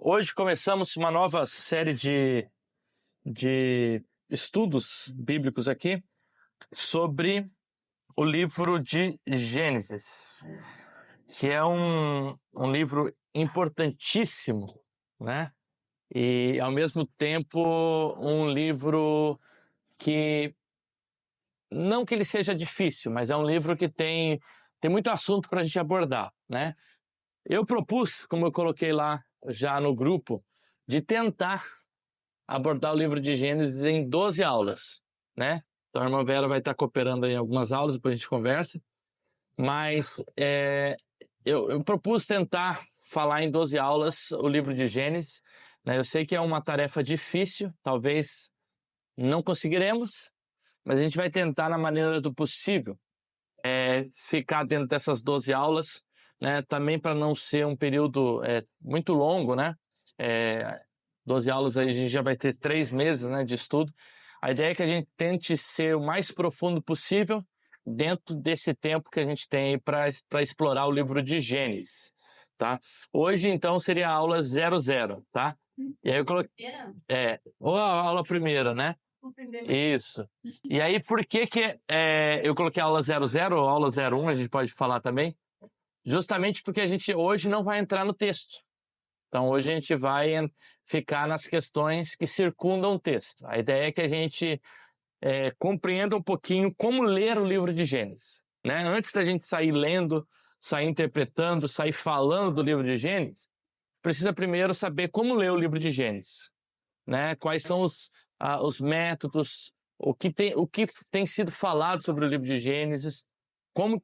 Hoje começamos uma nova série de estudos bíblicos aqui sobre o livro de Gênesis, que é um livro importantíssimo, né? E, ao mesmo tempo, um livro que, não que ele seja difícil, mas é um livro que tem muito assunto para a gente abordar, né? Eu propus, como eu coloquei lá já no grupo, de tentar abordar o livro de Gênesis em 12 aulas, né? Então a irmã Vera vai estar cooperando em algumas aulas, depois a gente conversa. Mas eu propus tentar falar em 12 aulas o livro de Gênesis, né? Eu sei que é uma tarefa difícil, talvez não conseguiremos, mas a gente vai tentar na maneira do possível ficar dentro dessas 12 aulas, né? Também para não ser um período muito longo, né? 12 aulas aí a gente já vai ter 3 meses, né, de estudo. A ideia é que a gente tente ser o mais profundo possível dentro desse tempo que a gente tem para explorar o livro de Gênesis, tá? Hoje, então, seria a aula 00, tá? E aí eu coloquei... ou a aula primeira, né? Isso. E aí, por que eu coloquei a aula 00 ou aula 01, a gente pode falar também? Justamente porque a gente hoje não vai entrar no texto. Então, hoje a gente vai ficar nas questões que circundam o texto. A ideia é que a gente compreenda um pouquinho como ler o livro de Gênesis, né? Antes da gente sair lendo, sair interpretando, sair falando do livro de Gênesis, precisa primeiro saber como ler o livro de Gênesis, né? Quais são os métodos, o que tem sido falado sobre o livro de Gênesis,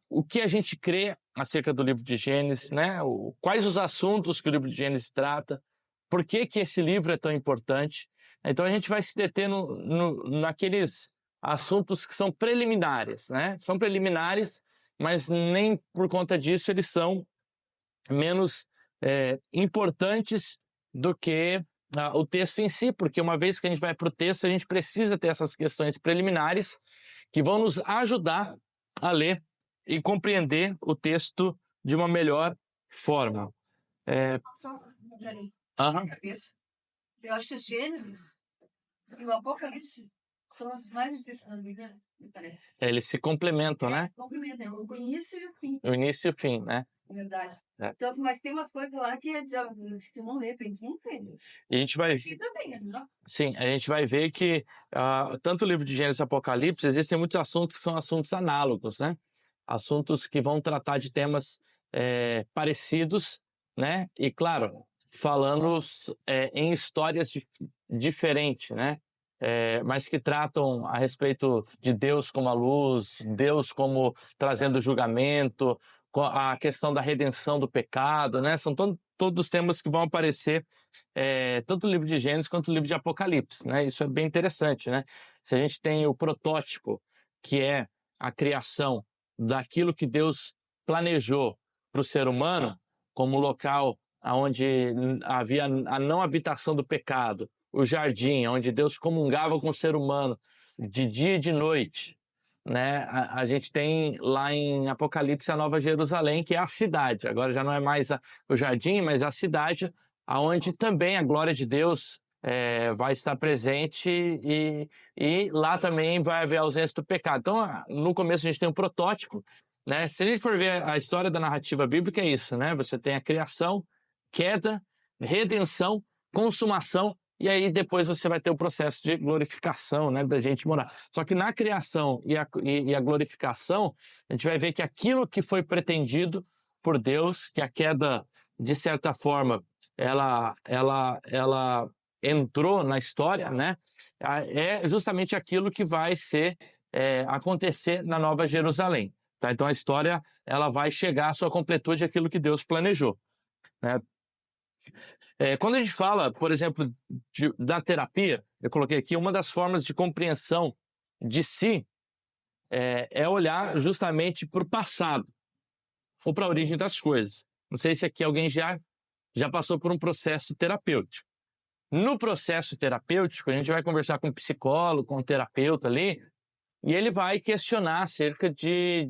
o que a gente crê acerca do livro de Gênesis, né? Quais os assuntos que o livro de Gênesis trata, por que esse livro é tão importante. Então a gente vai se deter naqueles assuntos que são preliminares, né? São preliminares, mas nem por conta disso eles são menos importantes do que o texto em si, porque uma vez que a gente vai para o texto, a gente precisa ter essas questões preliminares que vão nos ajudar a ler e compreender o texto de uma melhor forma. Eu acho que Gênesis e o Apocalipse são os mais difíceis na Bíblia, me parece. Eles se complementam, né? Se complementam, o início e o fim. O início e o fim, né? Verdade. Então, mas tem umas coisas lá que se tu não ler, tem que entender. E a gente vai... também, né? Sim, a gente vai ver que tanto o livro de Gênesis e Apocalipse, existem muitos assuntos que são assuntos análogos, né? Assuntos que vão tratar de temas parecidos, né? E, claro, falando em histórias diferentes, né? Mas que tratam a respeito de Deus como a luz, Deus como trazendo julgamento, a questão da redenção do pecado, né? São todos temas que vão aparecer tanto no livro de Gênesis quanto no livro de Apocalipse, né? Isso é bem interessante, né? Se a gente tem o protótipo, que é a criação daquilo que Deus planejou para o ser humano, como um local onde havia a não habitação do pecado, o jardim, onde Deus comungava com o ser humano de dia e de noite, né? A gente tem lá em Apocalipse a Nova Jerusalém, que é a cidade. Agora já não é mais o jardim, mas a cidade, onde também a glória de Deus vai estar presente e lá também vai haver a ausência do pecado. Então, no começo a gente tem um protótipo, né? Se a gente for ver a história da narrativa bíblica, é isso, né? Você tem a criação, queda, redenção, consumação, e aí depois você vai ter o processo de glorificação, né, da gente morar. Só que na criação e a glorificação, a gente vai ver que aquilo que foi pretendido por Deus, que a queda, de certa forma, ela entrou na história, né, é justamente aquilo que vai acontecer na Nova Jerusalém. Tá? Então a história ela vai chegar à sua completude, aquilo que Deus planejou, né? Quando a gente fala, por exemplo, da terapia, eu coloquei aqui, uma das formas de compreensão de si é olhar justamente para o passado ou para a origem das coisas. Não sei se aqui alguém já passou por um processo terapêutico. No processo terapêutico, a gente vai conversar com um psicólogo, com um terapeuta ali, e ele vai questionar acerca de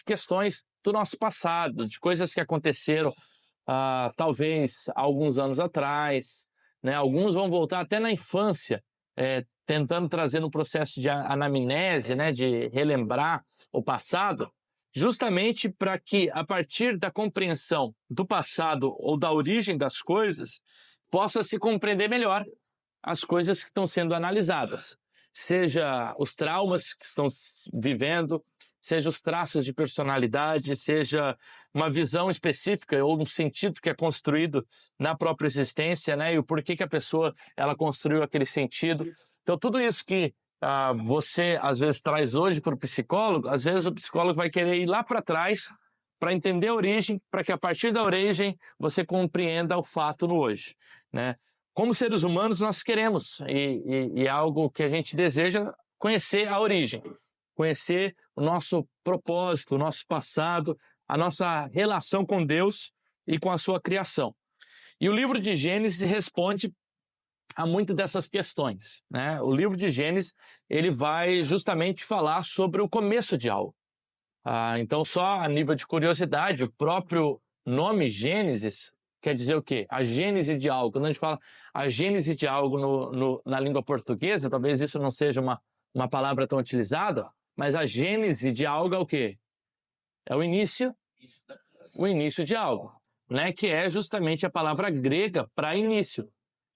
questões do nosso passado, de coisas que aconteceram talvez alguns anos atrás, né? Alguns vão voltar até na infância, tentando trazer no processo de anamnese, né? De relembrar o passado, justamente para que, a partir da compreensão do passado ou da origem das coisas, possa se compreender melhor as coisas que estão sendo analisadas, seja os traumas que estão vivendo, seja os traços de personalidade, seja uma visão específica ou um sentido que é construído na própria existência, né? E o porquê que a pessoa ela construiu aquele sentido. Então, tudo isso que você, às vezes, traz hoje para o psicólogo, às vezes o psicólogo vai querer ir lá para trás para entender a origem, para que a partir da origem você compreenda o fato no hoje, né? Como seres humanos, nós queremos, e é algo que a gente deseja, conhecer a origem, conhecer o nosso propósito, o nosso passado, a nossa relação com Deus e com a sua criação. E o livro de Gênesis responde a muitas dessas questões, né? O livro de Gênesis, ele vai justamente falar sobre o começo de algo. Então, só a nível de curiosidade, o próprio nome Gênesis quer dizer o quê? A gênese de algo. Quando a gente fala a gênese de algo na língua portuguesa, talvez isso não seja uma palavra tão utilizada, mas a gênese de algo é o quê? É o início de algo, né? Que é justamente a palavra grega para início.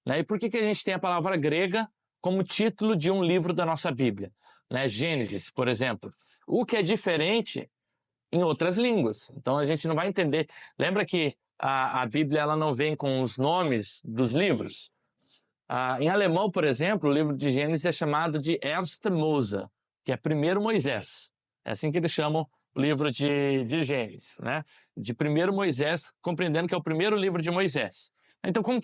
Né? E por que a gente tem a palavra grega como título de um livro da nossa Bíblia? Né? Gênesis, por exemplo. O que é diferente em outras línguas. Então a gente não vai entender. Lembra que a Bíblia ela não vem com os nomes dos livros? Em alemão, por exemplo, o livro de Gênesis é chamado de Erste Mose, que é primeiro Moisés. É assim que eles chamam o livro de Gênesis, né? De primeiro Moisés, compreendendo que é o primeiro livro de Moisés. Então, por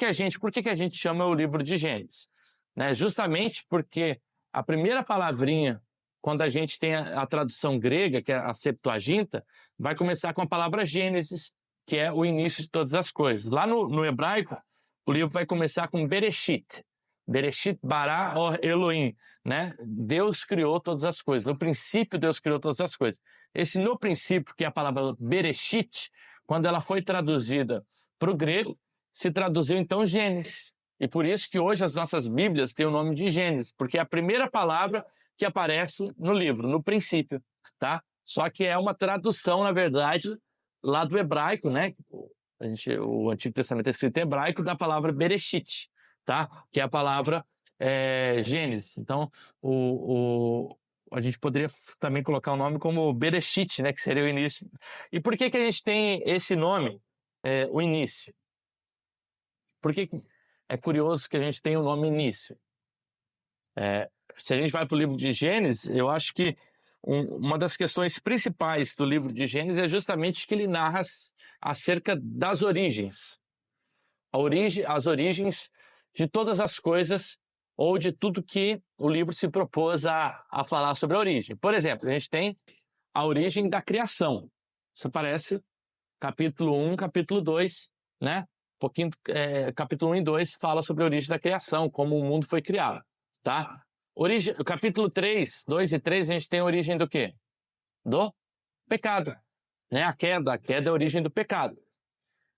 que a gente chama o livro de Gênesis? Né? Justamente porque a primeira palavrinha, quando a gente tem a tradução grega, que é a Septuaginta, vai começar com a palavra Gênesis, que é o início de todas as coisas. Lá no hebraico, o livro vai começar com Bereshit. Bereshit bara Elohim, né? Deus criou todas as coisas. No princípio, Deus criou todas as coisas. Esse no princípio, que é a palavra Bereshit, quando ela foi traduzida para o grego, se traduziu então Gênesis. E por isso que hoje as nossas Bíblias têm o nome de Gênesis, porque é a primeira palavra que aparece no livro, no princípio, tá? Só que é uma tradução, na verdade, lá do hebraico, né? O Antigo Testamento é escrito em hebraico da palavra Bereshit, tá? Que é a palavra Gênesis. Então, a gente poderia também colocar o nome como Bereshit, né? Que seria o início. E por que a gente tem esse nome, o início? Por que é curioso que a gente tem o nome início? Se a gente vai para o livro de Gênesis, eu acho que uma das questões principais do livro de Gênesis é justamente que ele narra acerca das origens. As origens de todas as coisas ou de tudo que o livro se propôs a falar sobre a origem. Por exemplo, a gente tem a origem da criação. Isso aparece capítulo 1, capítulo 2, né? Capítulo 1 e 2 fala sobre a origem da criação, como o mundo foi criado, tá? Capítulo 3, 2 e 3, a gente tem a origem do quê? Do pecado, né? A queda é a origem do pecado.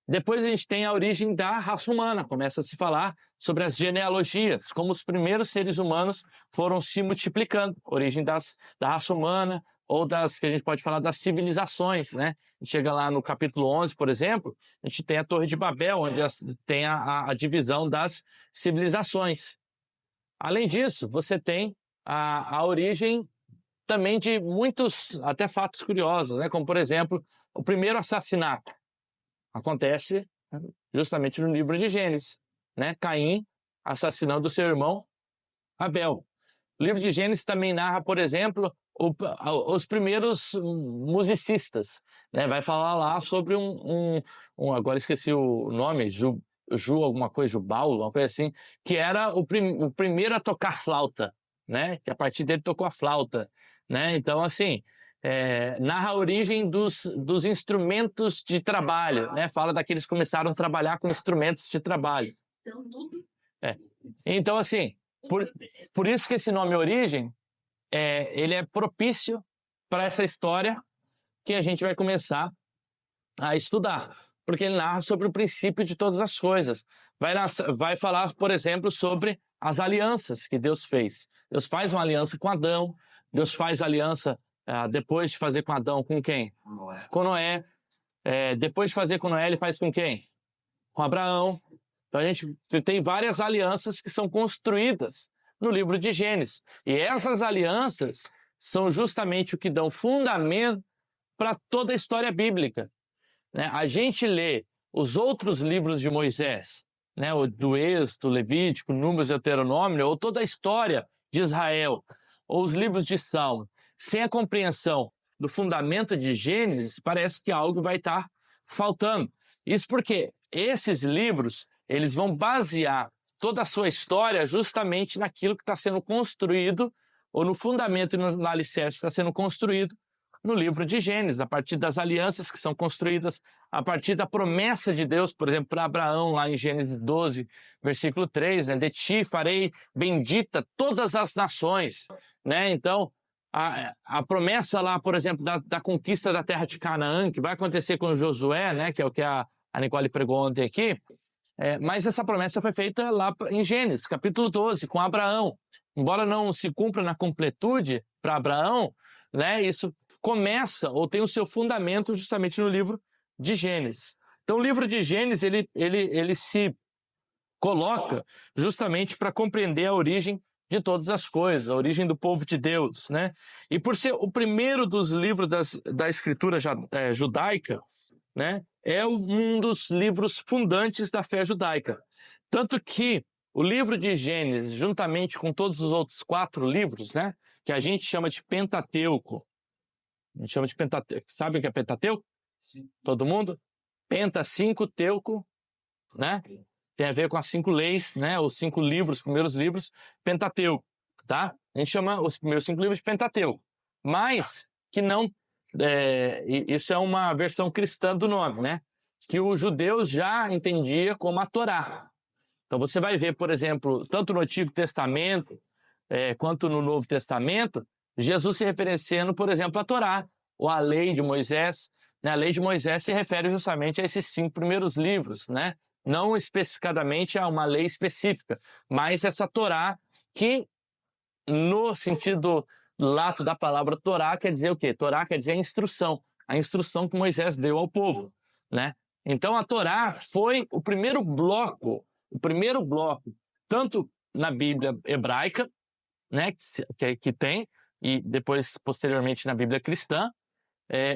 Depois a gente tem a origem da raça humana, começa a se falar sobre as genealogias, como os primeiros seres humanos foram se multiplicando, origem da raça humana, ou que a gente pode falar das civilizações, né? A gente chega lá no capítulo 11, por exemplo, a gente tem a Torre de Babel, onde tem a divisão das civilizações. Além disso, você tem a origem também de muitos, até fatos curiosos, né? Como, por exemplo, o primeiro assassinato acontece justamente no livro de Gênesis, né? Caim assassinando o seu irmão Abel. O livro de Gênesis também narra, por exemplo, os primeiros musicistas, né? Vai falar lá sobre agora esqueci o nome, alguma coisa, Jubal, uma coisa assim, que era o primeiro a tocar flauta, né? Que a partir dele tocou a flauta, né? Então, assim, narra a origem dos instrumentos de trabalho, né? Fala daqueles que começaram a trabalhar com instrumentos de trabalho. Então, assim, por isso que esse nome origem, ele é propício para essa história que a gente vai começar a estudar. porque ele narra sobre o princípio de todas as coisas. Vai falar, por exemplo, sobre as alianças que Deus fez. Deus faz uma aliança com Adão, Deus faz aliança depois de fazer com Adão, com quem? Com Noé. Depois de fazer com Noé, ele faz com quem? Com Abraão. Então a gente tem várias alianças que são construídas no livro de Gênesis. E essas alianças são justamente o que dão fundamento para toda a história bíblica. Né? A gente lê os outros livros de Moisés, né? O do Êxodo, Levítico, Números e Deuteronômio, ou toda a história de Israel, ou os livros de Salmo, sem a compreensão do fundamento de Gênesis, parece que algo vai estar faltando. Isso porque esses livros, eles vão basear toda a sua história justamente naquilo que está sendo construído, ou no fundamento e no alicerce que está sendo construído no livro de Gênesis, a partir das alianças que são construídas, a partir da promessa de Deus, por exemplo, para Abraão, lá em Gênesis 12, versículo 3, né? De ti farei bendita todas as nações. Né? Então, a promessa lá, por exemplo, da conquista da terra de Canaã, que vai acontecer com Josué, né? Que é o que a Nicole pregou ontem aqui, mas essa promessa foi feita lá em Gênesis, capítulo 12, com Abraão. Embora não se cumpra na completude para Abraão, né, isso começa ou tem o seu fundamento justamente no livro de Gênesis. Então, o livro de Gênesis ele se coloca justamente para compreender a origem de todas as coisas, a origem do povo de Deus. Né? E por ser o primeiro dos livros da escritura judaica, né, é um dos livros fundantes da fé judaica. Tanto que o livro de Gênesis, juntamente com todos os outros 4 livros, né, que a gente chama de Pentateuco. A gente chama de Pentateuco. Sabe o que é Pentateuco? Sim. Todo mundo? Penta, 5, teuco, né? Tem a ver com as 5 leis, né? Os 5 livros, os primeiros livros, Pentateuco, tá? A gente chama os primeiros 5 livros de Pentateuco. Mas que não... isso é uma versão cristã do nome, né? Que os judeus já entendiam como a Torá. Então você vai ver, por exemplo, tanto no Antigo Testamento quanto no Novo Testamento, Jesus se referenciando, por exemplo, à Torá, ou à lei de Moisés. Né? A lei de Moisés se refere justamente a esses 5 primeiros livros, né? Não especificadamente a uma lei específica, mas essa Torá que, no sentido lato da palavra Torá, quer dizer o quê? Torá quer dizer a instrução que Moisés deu ao povo. Né? Então a Torá foi o primeiro bloco, tanto na Bíblia hebraica, né, que tem, e depois, posteriormente, na Bíblia cristã,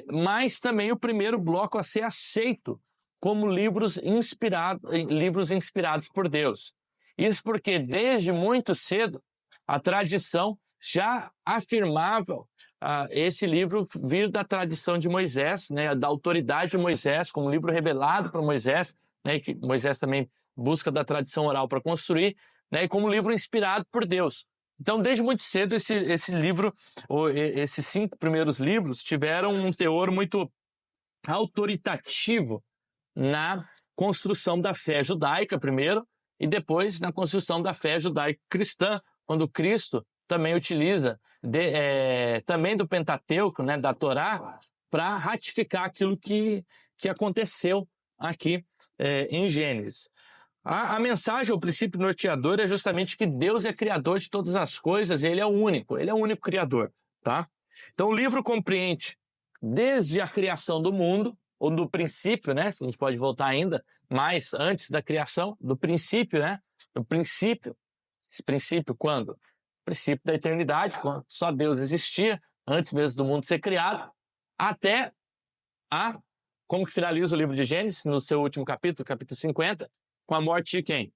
mas também o primeiro bloco a ser aceito como livros inspirados por Deus. Isso porque, desde muito cedo, a tradição já afirmava esse livro vir da tradição de Moisés, né, da autoridade de Moisés, como livro revelado para Moisés, né, que Moisés também busca da tradição oral para construir, né, e como livro inspirado por Deus. Então, desde muito cedo, esse livro, esses 5 primeiros livros, tiveram um teor muito autoritativo na construção da fé judaica, primeiro, e depois na construção da fé judaica cristã, quando Cristo também utiliza também do Pentateuco, né, da Torá, para ratificar aquilo que aconteceu aqui em Gênesis. A mensagem, o princípio norteador é justamente que Deus é criador de todas as coisas e Ele é o único criador. Tá? Então o livro compreende desde a criação do mundo, ou do princípio, né? A gente pode voltar ainda mais antes da criação, do princípio, né? Do princípio. Esse princípio quando? O princípio da eternidade, quando só Deus existia, antes mesmo do mundo ser criado, até como que finaliza o livro de Gênesis, no seu último capítulo, capítulo 50, com a morte de quem?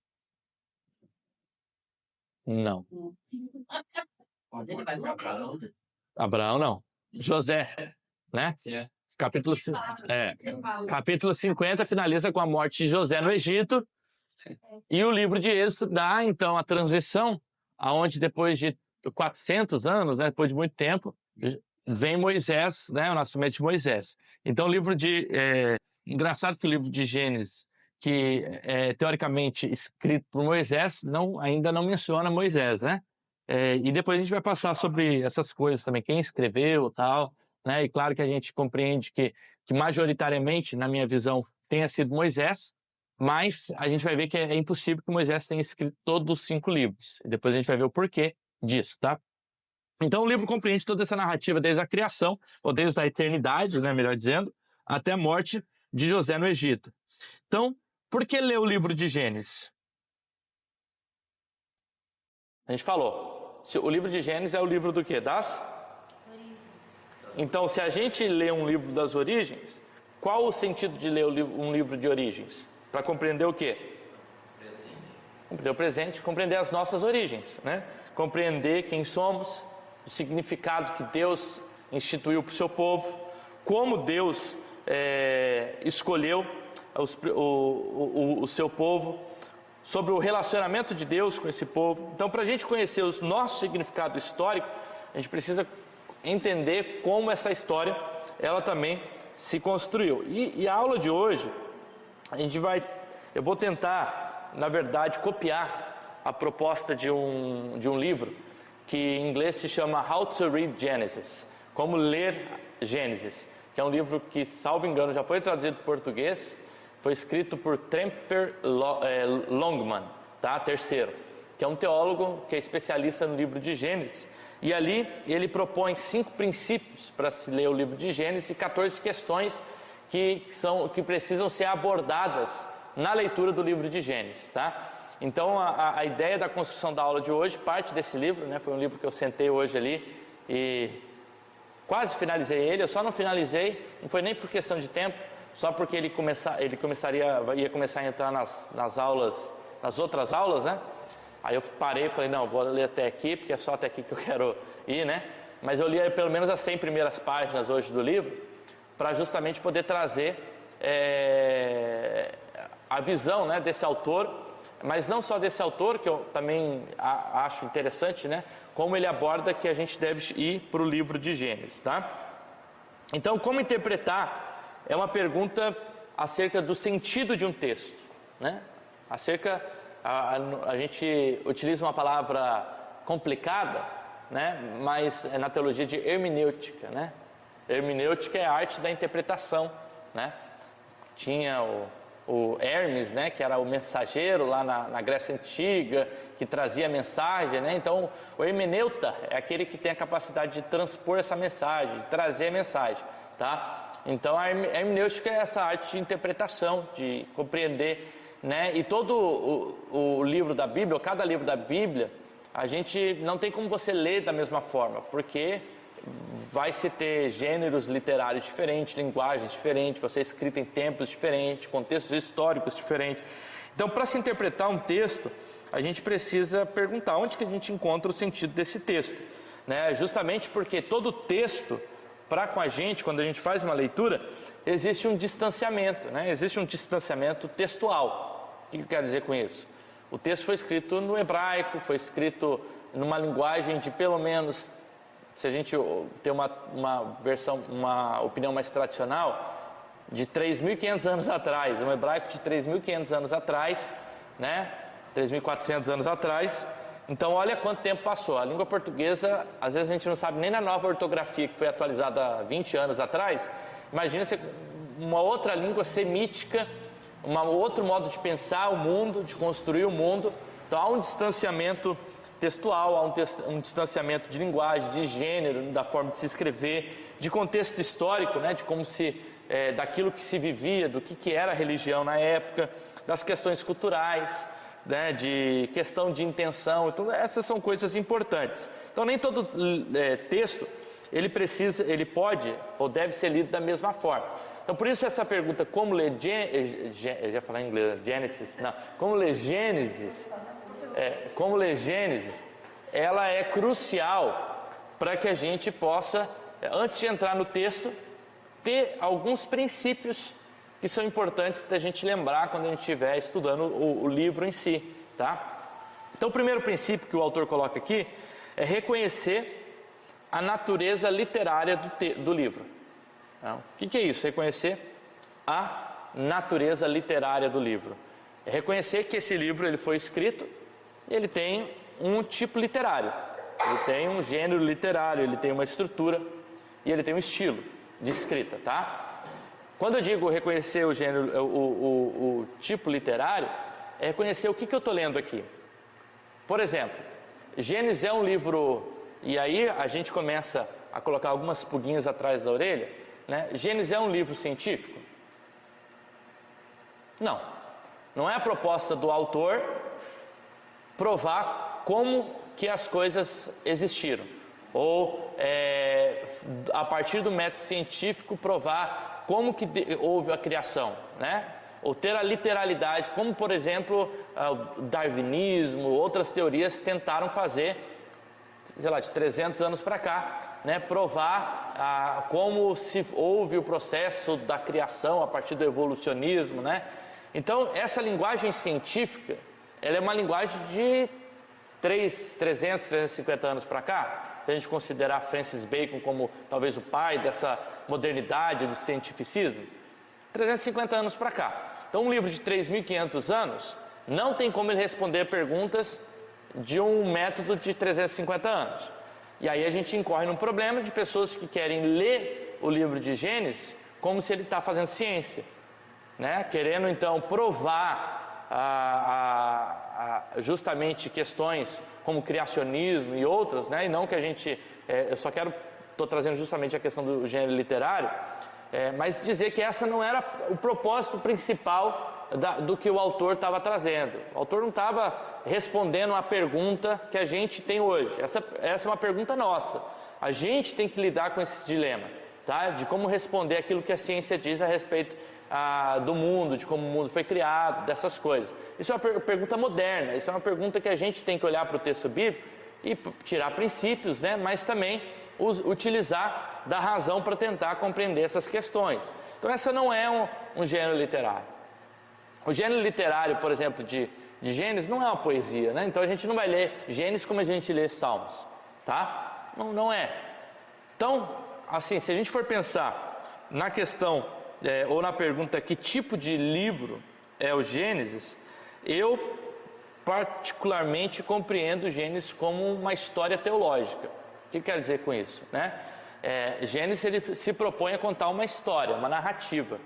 Não. Abraão não. José, né? Capítulo 50 finaliza com a morte de José no Egito, e o livro de Êxodo dá, então, a transição, aonde depois de 400 anos, né, depois de muito tempo, vem Moisés, né, o nascimento de Moisés. Então, o livro engraçado que o livro de Gênesis, que é teoricamente escrito por Moisés, ainda não menciona Moisés, né? E depois a gente vai passar sobre essas coisas também, quem escreveu e tal, né? E claro que a gente compreende que majoritariamente, na minha visão tenha sido Moisés, mas a gente vai ver que é impossível que Moisés tenha escrito todos os 5 livros. E depois a gente vai ver o porquê disso, tá? Então o livro compreende toda essa narrativa desde a criação, ou desde a eternidade, né, melhor dizendo, até a morte de José no Egito. Então, por que ler o livro de Gênesis? A gente falou, o livro de Gênesis é o livro do quê? Das origens. Então, se a gente lê um livro das origens, qual o sentido de ler um livro de origens? Para compreender o quê? Compreender o presente, compreender as nossas origens, né? Compreender quem somos, o significado que Deus instituiu para o seu povo, como Deus escolheu o seu povo, sobre o relacionamento de Deus com esse povo. Então, para a gente conhecer o nosso significado histórico, a gente precisa entender como essa história, ela também se construiu. E a aula de hoje, eu vou tentar, na verdade, copiar a proposta de um livro que em inglês se chama How to Read Genesis, como ler Gênesis, que é um livro que, salvo engano, já foi traduzido para português, foi escrito por Tremper Longman, tá? Terceiro, que é um teólogo que é especialista no livro de Gênesis, e ali ele propõe 5 princípios para se ler o livro de Gênesis e 14 questões que precisam ser abordadas na leitura do livro de Gênesis, tá? Então a ideia da construção da aula de hoje parte desse livro, né? Foi um livro que eu sentei hoje ali e quase finalizei ele. Eu só não finalizei, não foi nem por questão de tempo, só porque ia começar a entrar nas aulas, nas outras aulas, né? Aí eu parei e falei, não, vou ler até aqui, porque é só até aqui que eu quero ir, né? Mas eu li pelo menos as 100 primeiras páginas hoje do livro, para justamente poder trazer a visão, né, desse autor, mas não só desse autor, que eu também acho interessante, né? Como ele aborda que a gente deve ir para o livro de Gênesis, tá? Então, como interpretar é uma pergunta acerca do sentido de um texto, né? A gente utiliza uma palavra complicada, né? Mas é na teologia de hermenêutica, né? Hermenêutica é a arte da interpretação, né? Tinha o Hermes, né? Que era o mensageiro lá na Grécia Antiga, que trazia a mensagem, né? Então, o hermeneuta é aquele que tem a capacidade de transpor essa mensagem, de trazer a mensagem, tá? Então, a hermenêutica é essa arte de interpretação, de compreender, né? E todo o livro da Bíblia, ou cada livro da Bíblia, a gente não tem como você ler da mesma forma, porque vai se ter gêneros literários diferentes, linguagens diferentes, vai ser escrito em tempos diferentes, contextos históricos diferentes. Então, para se interpretar um texto, a gente precisa perguntar onde que a gente encontra o sentido desse texto, né? Justamente porque todo texto, com a gente, quando a gente faz uma leitura, existe um distanciamento, né? Existe um distanciamento textual. O que eu quero dizer com isso? O texto foi escrito no hebraico, foi escrito numa linguagem de pelo menos, se a gente tem uma opinião mais tradicional, de 3.500 anos atrás, um hebraico de 3.500 anos atrás, né? 3.400 anos atrás. Então, olha quanto tempo passou. A língua portuguesa, às vezes a gente não sabe nem na nova ortografia que foi atualizada há 20 anos atrás. Imagina uma outra língua semítica, um outro modo de pensar o mundo, de construir o mundo. Então, há um distanciamento textual, há um distanciamento de linguagem, de gênero, da forma de se escrever, de contexto histórico, né, de como daquilo que se vivia, do que era a religião na época, das questões culturais, né, de questão de intenção. Então, essas são coisas importantes. Então, nem todo texto ele pode ou deve ser lido da mesma forma. Então, por isso essa pergunta, como ler falar em inglês, Gênesis, não, como ler Gênesis, ela é crucial para que a gente possa, antes de entrar no texto, ter alguns princípios que são importantes da gente lembrar quando a gente estiver estudando o livro em si, tá? Então, o primeiro princípio que o autor coloca aqui é reconhecer a natureza literária do livro. Então, o que é isso? Reconhecer a natureza literária do livro. É reconhecer que esse livro ele foi escrito e ele tem um tipo literário, ele tem um gênero literário, ele tem uma estrutura e ele tem um estilo de escrita, tá? Quando eu digo reconhecer o gênero, o tipo literário, é reconhecer o que eu estou lendo aqui. Por exemplo, Gênesis é um livro, e aí a gente começa a colocar algumas pulguinhas atrás da orelha, né? Gênesis é um livro científico? Não. Não é a proposta do autor provar como que as coisas existiram, ou a partir do método científico provar como que houve a criação, né? Ou ter a literalidade, como por exemplo o darwinismo, outras teorias tentaram fazer, sei lá, de 300 anos para cá, né? Provar como se houve o processo da criação a partir do evolucionismo, né? Então essa linguagem científica, ela é uma linguagem de 350 anos para cá, se a gente considerar Francis Bacon como talvez o pai dessa modernidade do cientificismo, 350 anos para cá. Então um livro de 3.500 anos não tem como ele responder perguntas de um método de 350 anos. E aí a gente incorre num problema de pessoas que querem ler o livro de Gênesis como se ele está fazendo ciência, né? Querendo então provar justamente questões como criacionismo e outras, né? E não que a gente, eu só estou trazendo justamente a questão do gênero literário, mas dizer que essa não era o propósito principal do que o autor estava trazendo. O autor não estava respondendo a pergunta que a gente tem hoje. Essa é uma pergunta nossa. A gente tem que lidar com esse dilema, tá? De como responder aquilo que a ciência diz a respeito do mundo, de como o mundo foi criado, dessas coisas. Isso é uma pergunta moderna, isso é uma pergunta que a gente tem que olhar para o texto bíblico e tirar princípios, né? Mas também utilizar da razão para tentar compreender essas questões. Então essa não é um gênero literário. O gênero literário, por exemplo, de Gênesis não é uma poesia, né? Então a gente não vai ler Gênesis como a gente lê Salmos, tá? Não é. Então, assim, se a gente for pensar na questão ou na pergunta que tipo de livro é o Gênesis, eu particularmente compreendo Gênesis como uma história teológica. O que quer dizer com isso, né? Gênesis ele se propõe a contar uma história, uma narrativa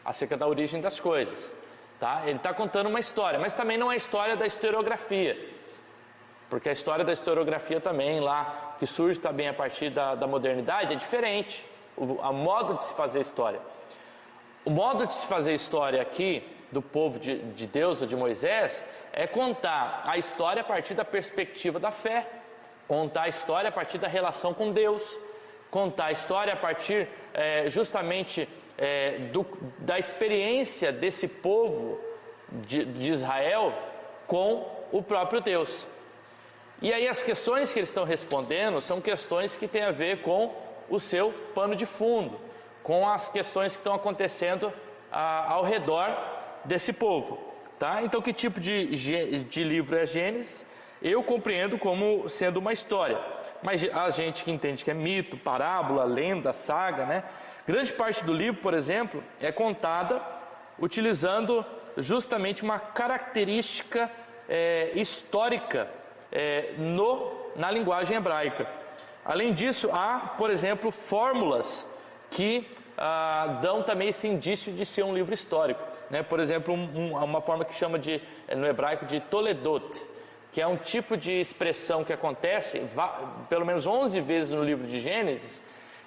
acerca da origem das coisas, tá? Ele está contando uma história, mas também não é a história da historiografia, porque a história da historiografia também lá, que surge também a partir da modernidade, é diferente. O modo de se fazer história. O modo de se fazer história aqui, do povo de Deus ou de Moisés, é contar a história a partir da perspectiva da fé, contar a história a partir da relação com Deus, contar a história a partir justamente da experiência desse povo de Israel com o próprio Deus. E aí as questões que eles estão respondendo são questões que têm a ver com o seu pano de fundo, com as questões que estão acontecendo ao redor desse povo, tá? Então, que tipo de livro é Gênesis? Eu compreendo como sendo uma história, mas a gente que entende que é mito, parábola, lenda, saga, né? Grande parte do livro, por exemplo, é contada utilizando justamente uma característica histórica na linguagem hebraica. Além disso, há, por exemplo, fórmulas que dão também esse indício de ser um livro histórico, né? Por exemplo, uma forma que chama no hebraico de toledot, que é um tipo de expressão que acontece pelo menos 11 vezes no livro de Gênesis,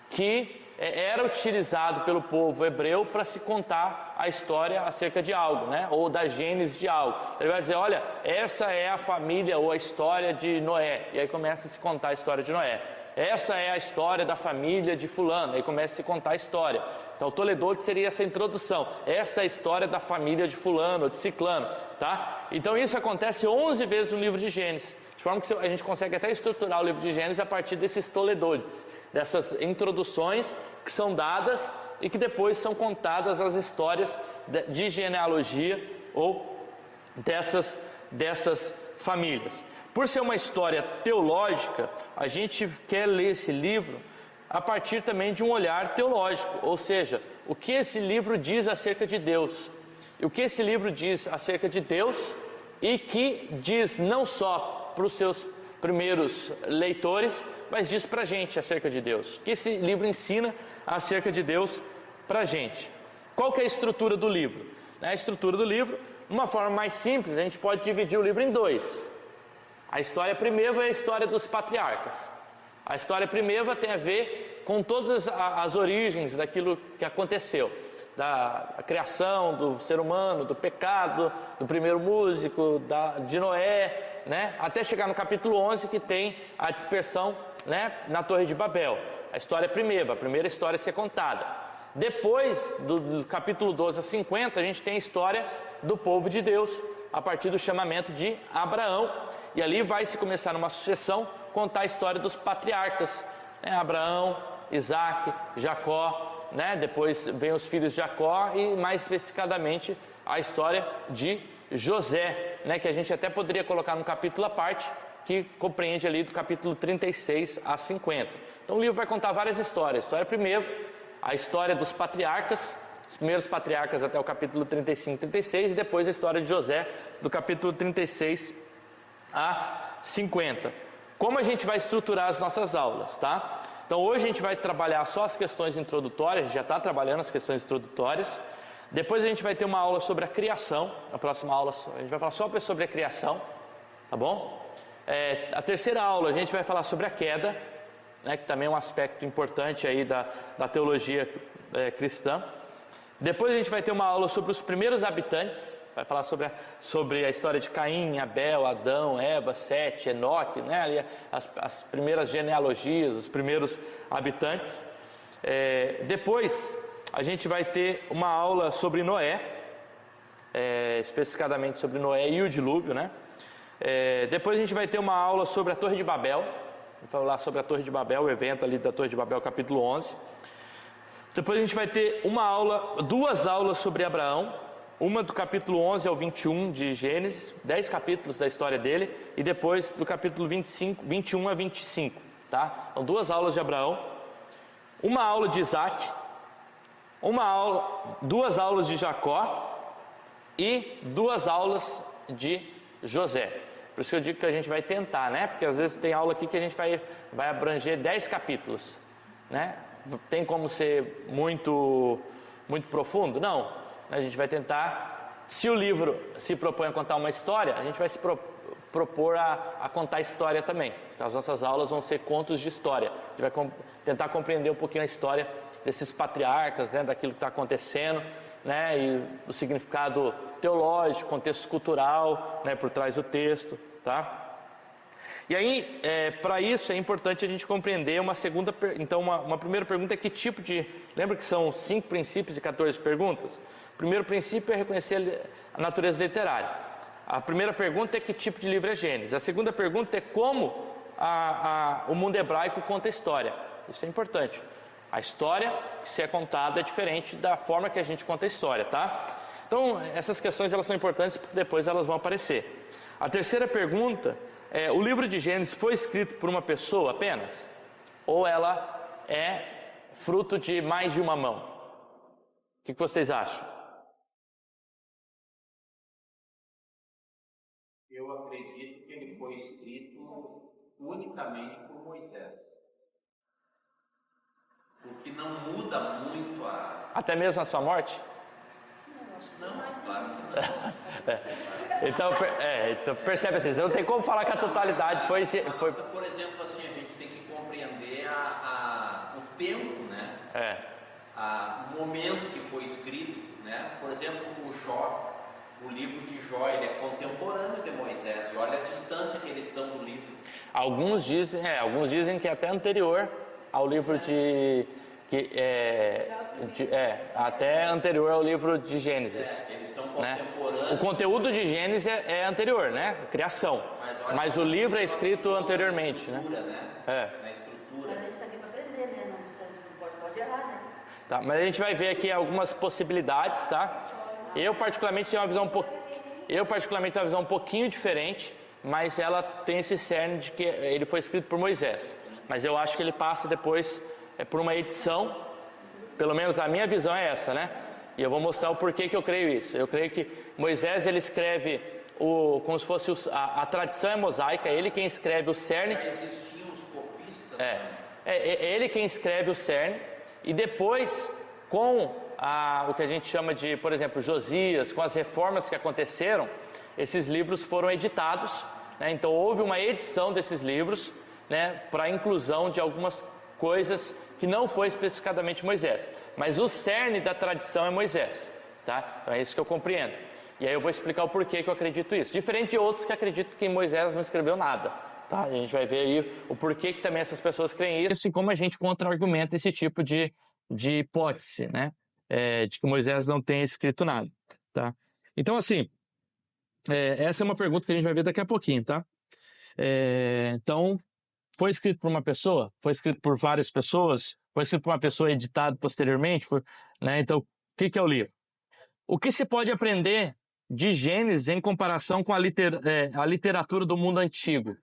que era utilizado pelo povo hebreu para se contar a história acerca de algo, né? Ou da gênese de algo. Ele vai dizer, olha, essa é a família ou a história de Noé, e aí começa a se contar a história de Noé. Essa é a história da família de fulano, aí começa a se contar a história. Então o Toledot seria essa introdução. Essa é a história da família de fulano ou de ciclano, tá? Então isso acontece 11 vezes no livro de Gênesis, de forma que a gente consegue até estruturar o livro de Gênesis a partir desses Toledotes, dessas introduções que são dadas e que depois são contadas as histórias de genealogia ou dessas famílias. Por ser uma história teológica, a gente quer ler esse livro a partir também de um olhar teológico, ou seja, o que esse livro diz acerca de Deus. E o que esse livro diz acerca de Deus e que diz não só para os seus primeiros leitores, mas diz para a gente acerca de Deus. O que esse livro ensina acerca de Deus para a gente. Qual que é a estrutura do livro? A estrutura do livro, de uma forma mais simples, a gente pode dividir o livro em dois. A história primeva é a história dos patriarcas. A história primeva tem a ver com todas as origens daquilo que aconteceu. Da criação do ser humano, do pecado, do primeiro músico, de Noé, né? Até chegar no capítulo 11, que tem a dispersão, né, na Torre de Babel. A história primeva, a primeira história a ser contada. Depois do capítulo 12 a 50, a gente tem a história do povo de Deus, a partir do chamamento de Abraão. E ali vai se começar numa sucessão, contar a história dos patriarcas, né? Abraão, Isaac, Jacó, né? Depois vem os filhos de Jacó e mais especificadamente a história de José, né? Que a gente até poderia colocar num capítulo à parte, que compreende ali do capítulo 36 a 50. Então o livro vai contar várias histórias. A história primeiro, a história dos patriarcas, os primeiros patriarcas até o capítulo 35 e 36, e depois a história de José, do capítulo 36 a 50. Como a gente vai estruturar as nossas aulas, tá? Então hoje a gente vai trabalhar só as questões introdutórias, a gente já está trabalhando as questões introdutórias. Depois a gente vai ter uma aula sobre a criação, na próxima aula a gente vai falar só sobre a criação, tá bom? A terceira aula a gente vai falar sobre a queda, né, que também é um aspecto importante aí da teologia cristã. Depois a gente vai ter uma aula sobre os primeiros habitantes, vai falar sobre a história de Caim, Abel, Adão, Eva, Sete, Enoque, né, ali as primeiras genealogias, os primeiros habitantes. Depois a gente vai ter uma aula sobre Noé, especificadamente sobre Noé e o dilúvio, né? Depois a gente vai ter uma aula sobre a Torre de Babel, vou falar sobre a Torre de Babel, o evento ali da Torre de Babel, capítulo 11. Depois a gente vai ter duas aulas sobre Abraão, uma do capítulo 11 ao 21 de Gênesis, 10 capítulos da história dele, e depois do capítulo 21 a 25, tá? Então duas aulas de Abraão, uma aula de Isaac, duas aulas de Jacó e duas aulas de José. Por isso que eu digo que a gente vai tentar, né? Porque às vezes tem aula aqui que a gente vai abranger 10 capítulos, né? Tem como ser muito profundo? Não. A gente vai tentar, se o livro se propõe a contar uma história, a gente vai se propor a contar história também. Então, as nossas aulas vão ser contos de história. A gente vai tentar compreender um pouquinho a história desses patriarcas, né? Daquilo que está acontecendo, né, e o significado teológico, contexto cultural, né, por trás do texto, tá? E aí, para isso é importante a gente compreender uma primeira pergunta é que tipo de... Lembra que são 5 princípios e 14 perguntas? O primeiro princípio é reconhecer a natureza literária. A primeira pergunta é que tipo de livro é Gênesis. A segunda pergunta é como o mundo hebraico conta a história. Isso é importante. A história que se é contada é diferente da forma que a gente conta a história, tá? Então, essas questões elas são importantes porque depois elas vão aparecer. A terceira pergunta é: o livro de Gênesis foi escrito por uma pessoa apenas? Ou ela é fruto de mais de uma mão? O que vocês acham? Eu acredito que ele foi escrito unicamente por Moisés. O que não muda muito Até mesmo a sua morte? Não, claro que não. Então percebe assim, não tem como falar que a totalidade foi... Por exemplo, assim, a gente tem que compreender o tempo, né? O momento que foi escrito, né? Por exemplo, o livro de Jó, ele é contemporâneo de Moisés, e olha a distância que eles estão do livro. Alguns dizem que é até anterior ao livro até anterior ao livro de Gênesis. Eles são contemporâneos. Né? O conteúdo de Gênesis é anterior, né? Criação. Mas o livro é escrito anteriormente, na estrutura, né? Na estrutura. A gente está aqui para aprender, né? Não pode errar, né? Tá, mas a gente vai ver aqui algumas possibilidades, tá? Eu particularmente tenho uma visão um pouquinho diferente, mas ela tem esse cerne de que ele foi escrito por Moisés. Mas eu acho que ele passa depois por uma edição, pelo menos a minha visão é essa, né? E eu vou mostrar o porquê que eu creio isso. Eu creio que Moisés, ele escreve como se fosse a tradição é mosaica, é ele quem escreve o cerne. Já existiam os copistas. É ele quem escreve o cerne, e depois com o que a gente chama de, por exemplo, Josias, com as reformas que aconteceram, esses livros foram editados, né? Então houve uma edição desses livros, né, para a inclusão de algumas coisas que não foi especificadamente Moisés, mas o cerne da tradição é Moisés, tá? Então é isso que eu compreendo. E aí eu vou explicar o porquê que eu acredito isso, diferente de outros que acreditam que Moisés não escreveu nada, tá? A gente vai ver aí o porquê que também essas pessoas creem isso e como a gente contra-argumenta esse tipo de hipótese, né? De que Moisés não tenha escrito nada, tá? Então, assim, essa é uma pergunta que a gente vai ver daqui a pouquinho, tá? Então, foi escrito por uma pessoa? Foi escrito por várias pessoas? Foi escrito por uma pessoa editado posteriormente? Né? Então, o que é o livro? O que se pode aprender de Gênesis em comparação com a literatura do mundo antigo,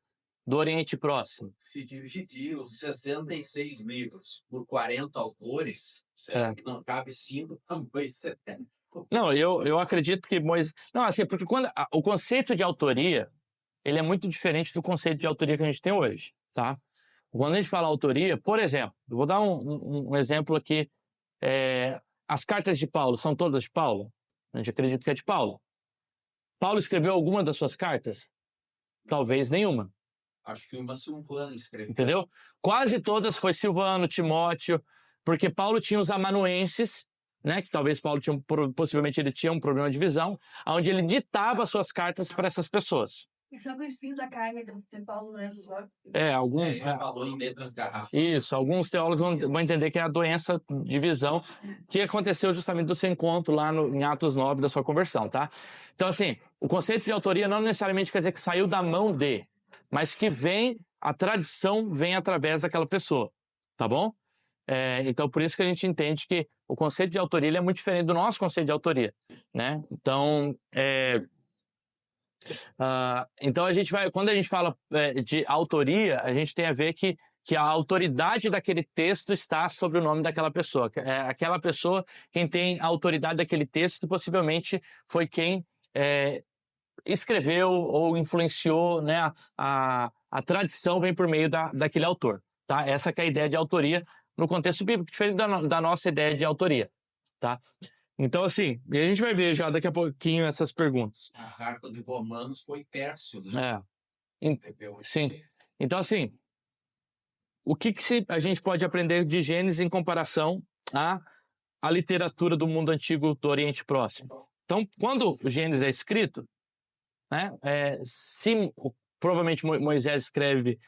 do Oriente Próximo? Se dividir os 66 livros por 40 autores, será que não cabe 5 também 70? Não, eu acredito que Moisés... Não, assim, porque o conceito de autoria, ele é muito diferente do conceito de autoria que a gente tem hoje, tá? Quando a gente fala autoria, por exemplo, eu vou dar um exemplo aqui, as cartas de Paulo, são todas de Paulo? A gente acredita que é de Paulo. Paulo escreveu alguma das suas cartas? Talvez nenhuma. Acho que uma Silvano escreveu. Entendeu? Quase todas foi Silvano, Timóteo, porque Paulo tinha os amanuenses, né, que talvez Paulo possivelmente ele tinha um problema de visão, onde ele ditava suas cartas para essas pessoas. Isso é o espinho da carne de Paulo, né? Ele falou em letras garrafas. Isso, alguns teólogos vão entender que é a doença de visão que aconteceu justamente do seu encontro lá em Atos 9 da sua conversão, tá? Então, assim, o conceito de autoria não necessariamente quer dizer que saiu da mão de, mas que a tradição vem através daquela pessoa, tá bom? Então, por isso que a gente entende que o conceito de autoria ele é muito diferente do nosso conceito de autoria, né? Então, então quando a gente fala de autoria, a gente tem a ver que a autoridade daquele texto está sobre o nome daquela pessoa. Aquela pessoa quem tem a autoridade daquele texto possivelmente foi quem escreveu ou influenciou, né? A tradição vem por meio daquele autor, tá? Essa que é a ideia de autoria no contexto bíblico, diferente da nossa ideia de autoria, tá? Então, assim, a gente vai ver já daqui a pouquinho essas perguntas. A carta de Romanos foi Pércio, né? Sim. Então, assim, o que a gente pode aprender de Gênesis em comparação à literatura do mundo antigo do Oriente Próximo? Então, quando o Gênesis é escrito, né, provavelmente Moisés escreve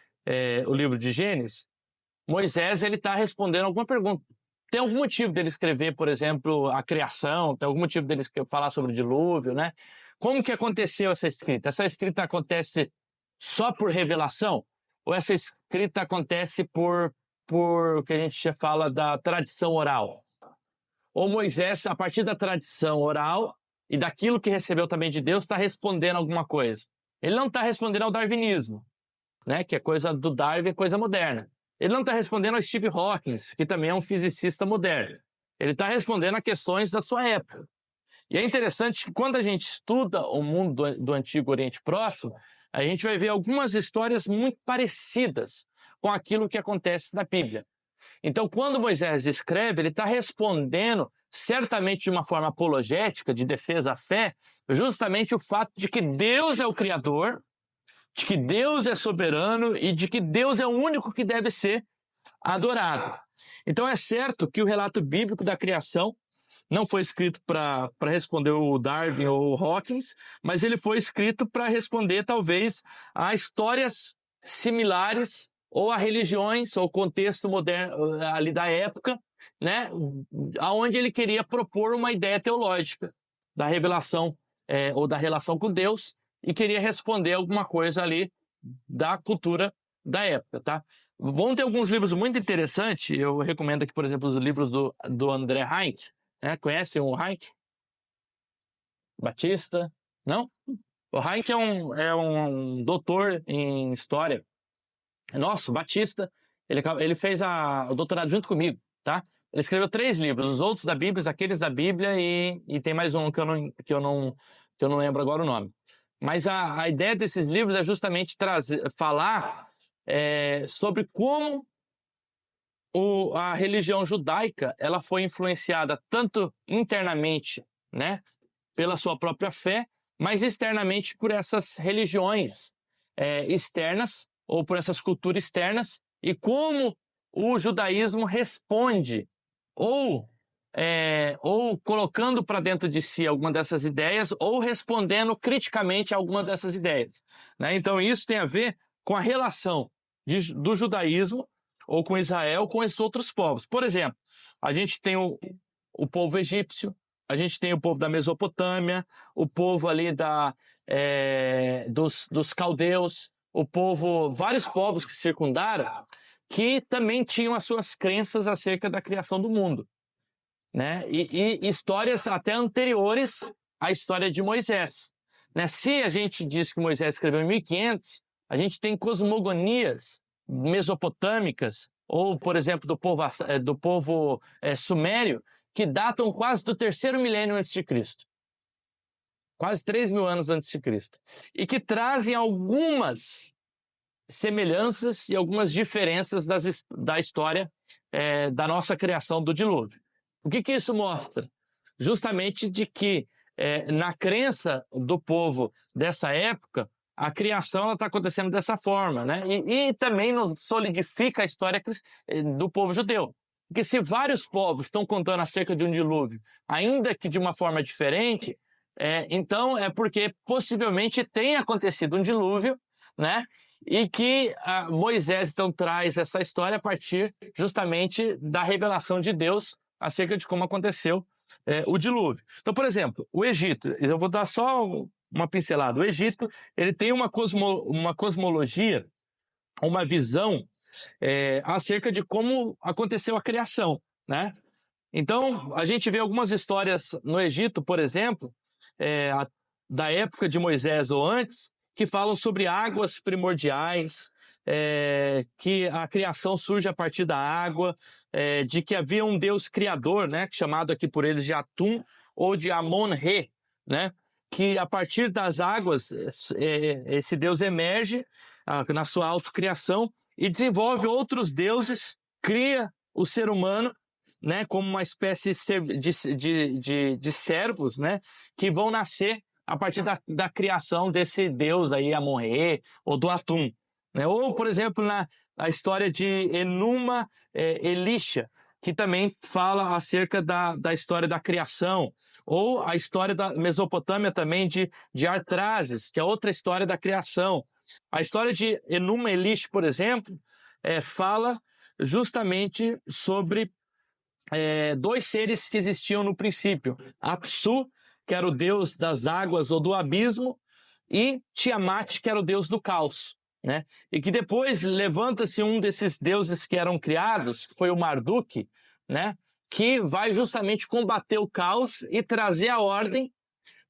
o livro de Gênesis, Moisés ele está respondendo alguma pergunta. Tem algum motivo dele escrever, por exemplo, a criação? Tem algum motivo dele falar sobre o dilúvio, né? Como que aconteceu essa escrita? Essa escrita acontece só por revelação? Ou essa escrita acontece por o que a gente já fala da tradição oral? Ou Moisés, a partir da tradição oral e daquilo que recebeu também de Deus, está respondendo alguma coisa? Ele não está respondendo ao darwinismo, né? Que é coisa do Darwin, é coisa moderna. Ele não está respondendo ao Stephen Hawking, que também é um fisicista moderno. Ele está respondendo a questões da sua época. E é interessante que quando a gente estuda o mundo do Antigo Oriente Próximo, a gente vai ver algumas histórias muito parecidas com aquilo que acontece na Bíblia. Então, quando Moisés escreve, ele está respondendo, certamente de uma forma apologética, de defesa à fé, justamente o fato de que Deus é o Criador, de que Deus é soberano e de que Deus é o único que deve ser adorado. Então é certo que o relato bíblico da criação não foi escrito para responder o Darwin ou o Hawkins, mas ele foi escrito para responder talvez a histórias similares ou a religiões ou contexto moderno ali da época, né, aonde ele queria propor uma ideia teológica da revelação ou da relação com Deus, e queria responder alguma coisa ali da cultura da época, tá? Vão ter alguns livros muito interessantes, eu recomendo aqui, por exemplo, os livros do André Heinck, né? Conhecem o Heinck? Batista? Não? O Heinck é um doutor em história. Nossa, o Batista, ele fez o doutorado junto comigo, tá? Ele escreveu 3 livros, os outros da Bíblia, aqueles da Bíblia e tem mais um que eu não lembro agora o nome. Mas a ideia desses livros é justamente falar sobre como a religião judaica ela foi influenciada tanto internamente, né, pela sua própria fé, mas externamente por essas religiões externas ou por essas culturas externas, e como o judaísmo responde ou colocando para dentro de si alguma dessas ideias ou respondendo criticamente a alguma dessas ideias, né? Então isso tem a ver com a relação do judaísmo ou com Israel com esses outros povos. Por exemplo, a gente tem o povo egípcio, a gente tem o povo da Mesopotâmia, o povo ali dos caldeus, vários povos que circundaram, que também tinham as suas crenças acerca da criação do mundo, né? E histórias até anteriores à história de Moisés, né? Se a gente diz que Moisés escreveu em 1500, a gente tem cosmogonias mesopotâmicas, ou, por exemplo, do povo sumério, que datam quase do 3º milênio antes de Cristo. Quase 3.000 anos antes de Cristo. E que trazem algumas semelhanças e algumas diferenças da história da nossa criação do dilúvio. O que isso mostra? Justamente de que, na crença do povo dessa época, a criação está acontecendo dessa forma, né? E também nos solidifica a história do povo judeu. Porque se vários povos estão contando acerca de um dilúvio, ainda que de uma forma diferente, então é porque possivelmente tem acontecido um dilúvio, né? E que Moisés então traz essa história a partir justamente da revelação de Deus acerca de como aconteceu o dilúvio. Então, por exemplo, o Egito, eu vou dar só uma pincelada. O Egito, ele tem uma cosmologia, uma visão acerca de como aconteceu a criação, né? Então, a gente vê algumas histórias no Egito, por exemplo, da época de Moisés ou antes, que falam sobre águas primordiais, que a criação surge a partir da água, de que havia um Deus criador, né, chamado aqui por eles de Atum ou de Amon-Re, né, que a partir das águas esse Deus emerge na sua autocriação e desenvolve outros deuses, cria o ser humano, né, como uma espécie de servos, né, que vão nascer a partir da criação desse Deus aí, Amon-Re, ou do Atum, né? Ou, por exemplo, na história de Enuma Elisha, que também fala acerca da história da criação, ou a história da Mesopotâmia também de Artrazes, que é outra história da criação. A história de Enuma Elisha, por exemplo, fala justamente sobre dois seres que existiam no princípio. Apsu, que era o deus das águas ou do abismo, e Tiamat, que era o deus do caos, né? E que depois levanta-se um desses deuses que eram criados, que foi o Marduk, né? Que vai justamente combater o caos e trazer a ordem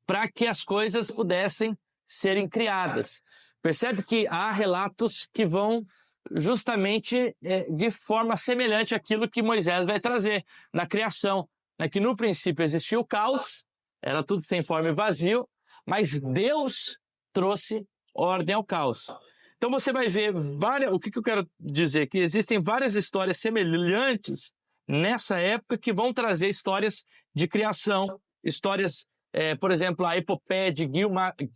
para que as coisas pudessem serem criadas. Percebe que há relatos que vão justamente de forma semelhante àquilo que Moisés vai trazer na criação, né? Que no princípio existia o caos, era tudo sem forma e vazio, mas Deus trouxe ordem ao caos. Então você vai ver o que eu quero dizer? Que existem várias histórias semelhantes nessa época que vão trazer histórias de criação, histórias, por exemplo, a epopeia de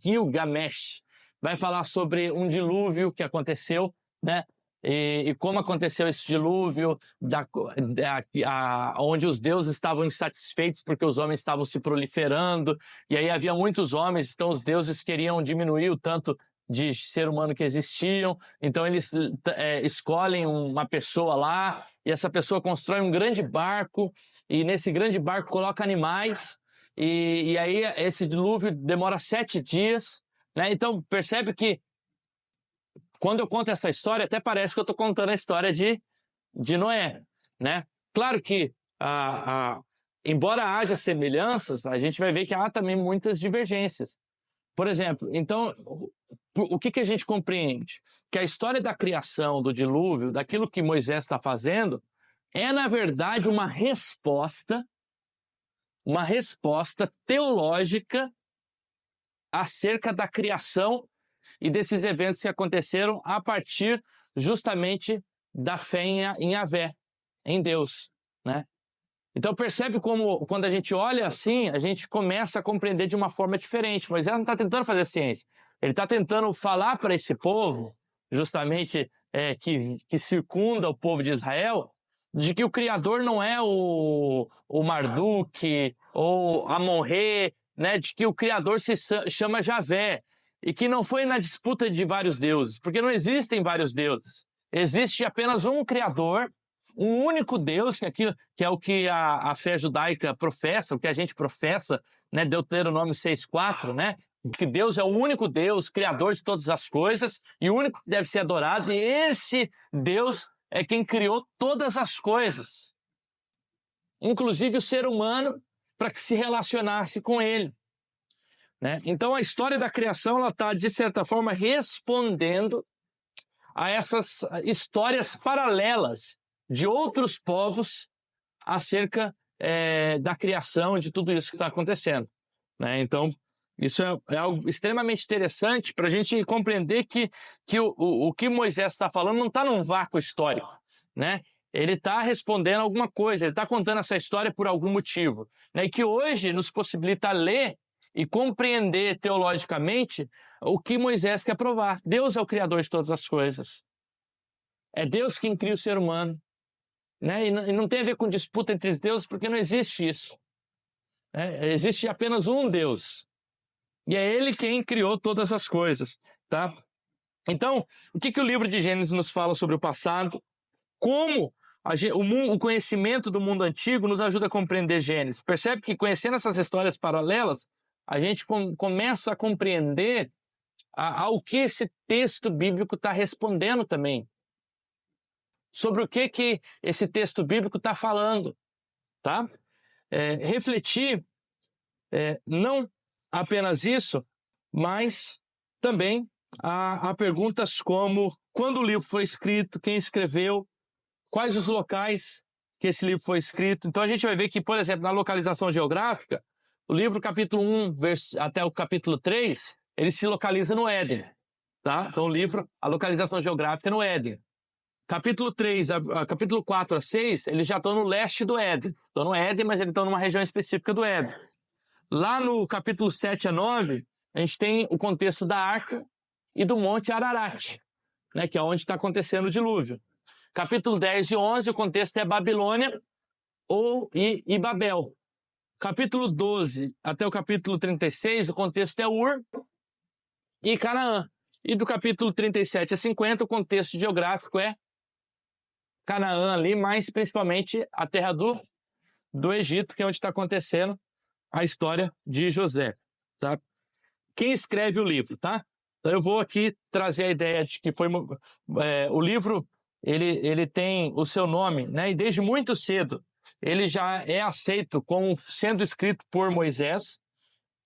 Gilgamesh vai falar sobre um dilúvio que aconteceu, né? E como aconteceu esse dilúvio, onde os deuses estavam insatisfeitos porque os homens estavam se proliferando, e aí havia muitos homens, então os deuses queriam diminuir o tanto de ser humano que existiam, então eles escolhem uma pessoa lá, e essa pessoa constrói um grande barco, e nesse grande barco coloca animais, e aí esse dilúvio demora 7 dias, né? Então percebe que quando eu conto essa história, até parece que eu estou contando a história de Noé, né? Claro que, embora haja semelhanças, a gente vai ver que há também muitas divergências. Por exemplo, então, o que a gente compreende? Que a história da criação, do dilúvio, daquilo que Moisés está fazendo, na verdade, uma resposta teológica acerca da criação e desses eventos que aconteceram a partir justamente da fé em Yahvé, em Deus, né? Então percebe como, quando a gente olha assim, a gente começa a compreender de uma forma diferente. Moisés não está tentando fazer ciência. Ele está tentando falar para esse povo, justamente que circunda o povo de Israel, de que o Criador não é o Marduk ou Amon-Rê, né? De que o Criador se chama Javé. E que não foi na disputa de vários deuses, porque não existem vários deuses. Existe apenas um Criador, um único Deus, que é o que a fé judaica professa, o que a gente professa, né? Deuteronômio 6,4, né? Que Deus é o único Deus, Criador de todas as coisas, e o único que deve ser adorado, e esse Deus é quem criou todas as coisas, inclusive o ser humano, para que se relacionasse com ele. Né? Então a história da criação está, de certa forma, respondendo a essas histórias paralelas de outros povos acerca da criação, de tudo isso que está acontecendo. Né? Então, isso é algo extremamente interessante para a gente compreender que o que Moisés está falando não está num vácuo histórico. Né? Ele está respondendo alguma coisa, ele está contando essa história por algum motivo. Né? E que hoje nos possibilita ler e compreender teologicamente o que Moisés quer provar. Deus é o Criador de todas as coisas. É Deus quem cria o ser humano. Né? E não tem a ver com disputa entre os deuses, porque não existe isso. Existe apenas um Deus. E é Ele quem criou todas as coisas. Tá? Então, o que o livro de Gênesis nos fala sobre o passado? Como o conhecimento do mundo antigo nos ajuda a compreender Gênesis. Percebe que, conhecendo essas histórias paralelas, a gente começa a compreender ao que esse texto bíblico está respondendo também. Sobre o que esse texto bíblico está falando. Tá? Refletir não apenas isso, mas também há perguntas como: quando o livro foi escrito, quem escreveu, quais os locais que esse livro foi escrito. Então a gente vai ver que, por exemplo, na localização geográfica, o livro capítulo 1 até o capítulo 3, ele se localiza no Éden. Tá? Então o livro, a localização geográfica é no Éden. Capítulo 3, capítulo 4 a 6, eles já estão no leste do Éden. Estão no Éden, mas eles estão numa região específica do Éden. Lá no capítulo 7 a 9, a gente tem o contexto da Arca e do Monte Ararat, né, que é onde está acontecendo o dilúvio. Capítulo 10 e 11, o contexto é Babilônia e Babel. Capítulo 12 até o capítulo 36, o contexto é Ur e Canaã. E do capítulo 37 a 50, o contexto geográfico é Canaã ali, mas principalmente a terra do Egito, que é onde está acontecendo a história de José. Tá? Quem escreve o livro, tá? Então eu vou aqui trazer a ideia de que o livro, ele tem o seu nome, né? E desde muito cedo ele já é aceito como sendo escrito por Moisés,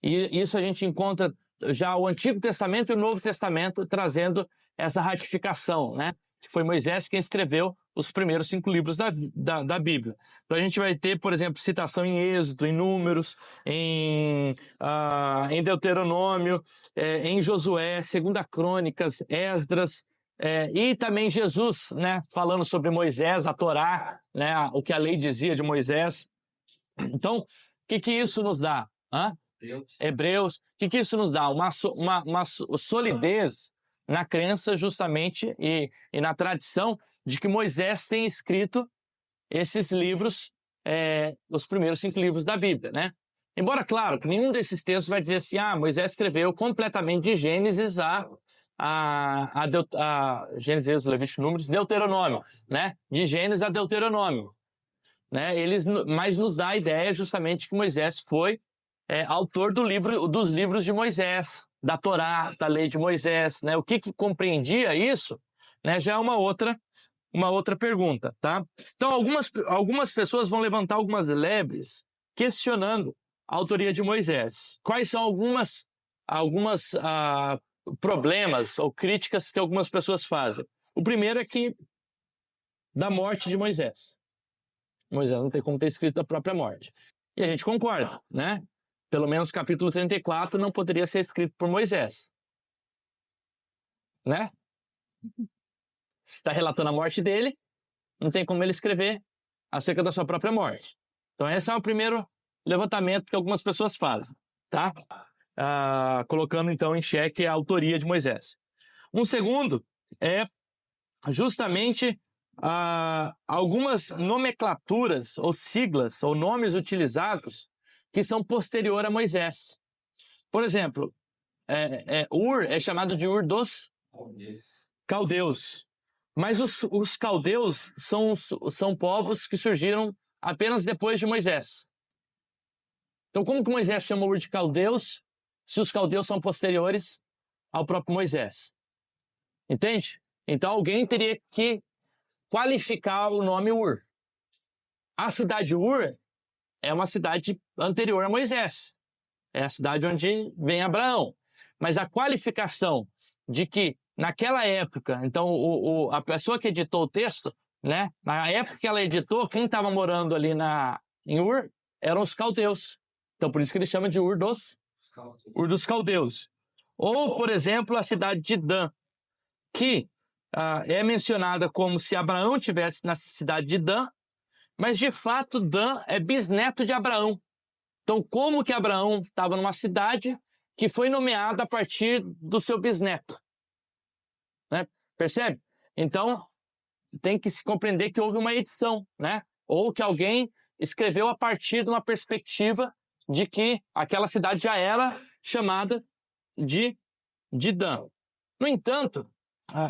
e isso a gente encontra já o Antigo Testamento e o Novo Testamento trazendo essa ratificação, né? Foi Moisés quem escreveu os primeiros 5 livros da Bíblia. Então a gente vai ter, por exemplo, citação em Êxodo, em Números, em Deuteronômio, em Josué, 2 Crônicas, Esdras, e também Jesus, né, falando sobre Moisés, a Torá, né, o que a lei dizia de Moisés. Então, o que isso nos dá? Hebreus. O que isso nos dá? Uma solidez na crença justamente e na tradição de que Moisés tem escrito esses livros, os primeiros 5 livros da Bíblia, né? Embora, claro, que nenhum desses textos vai dizer assim, Moisés escreveu completamente de Gênesis a Gênesis, Levítico, Números, Deuteronômio, né? De Gênesis a Deuteronômio, né? Mas nos dá a ideia justamente que Moisés foi autor dos livros de Moisés, da Torá, da lei de Moisés, né? O que compreendia isso, né? Já é uma outra pergunta, tá? Então algumas pessoas vão levantar algumas lebres questionando a autoria de Moisés. Quais são algumas problemas ou críticas que algumas pessoas fazem? O primeiro é que da morte de Moisés. Moisés não tem como ter escrito a própria morte. E a gente concorda, né? Pelo menos o capítulo 34 não poderia ser escrito por Moisés. Né? Está relatando a morte dele, não tem como ele escrever acerca da sua própria morte. Então esse é o primeiro levantamento que algumas pessoas fazem, tá? Colocando então em xeque a autoria de Moisés. Um segundo é justamente algumas nomenclaturas ou siglas ou nomes utilizados que são posterior a Moisés. Por exemplo, Ur é chamado de Ur dos caldeus. Mas os caldeus são povos que surgiram apenas depois de Moisés. Então, como que Moisés chama Ur de caldeus se os caldeus são posteriores ao próprio Moisés? Entende? Então, alguém teria que qualificar o nome Ur. A cidade Ur é uma cidade anterior a Moisés. É a cidade onde vem Abraão. Mas a qualificação de que naquela época, então a pessoa que editou o texto, né, na época que ela editou, quem estava morando ali em Ur eram os caldeus. Então por isso que ele chama de Ur dos caldeus. Ou, por exemplo, a cidade de Dan, que é mencionada como se Abraão estivesse na cidade de Dan, mas de fato Dan é bisneto de Abraão. Então como que Abraão estava numa cidade que foi nomeada a partir do seu bisneto? Né? Percebe? Então, tem que se compreender que houve uma edição, né? Ou que alguém escreveu a partir de uma perspectiva de que aquela cidade já era chamada de Dan. No entanto,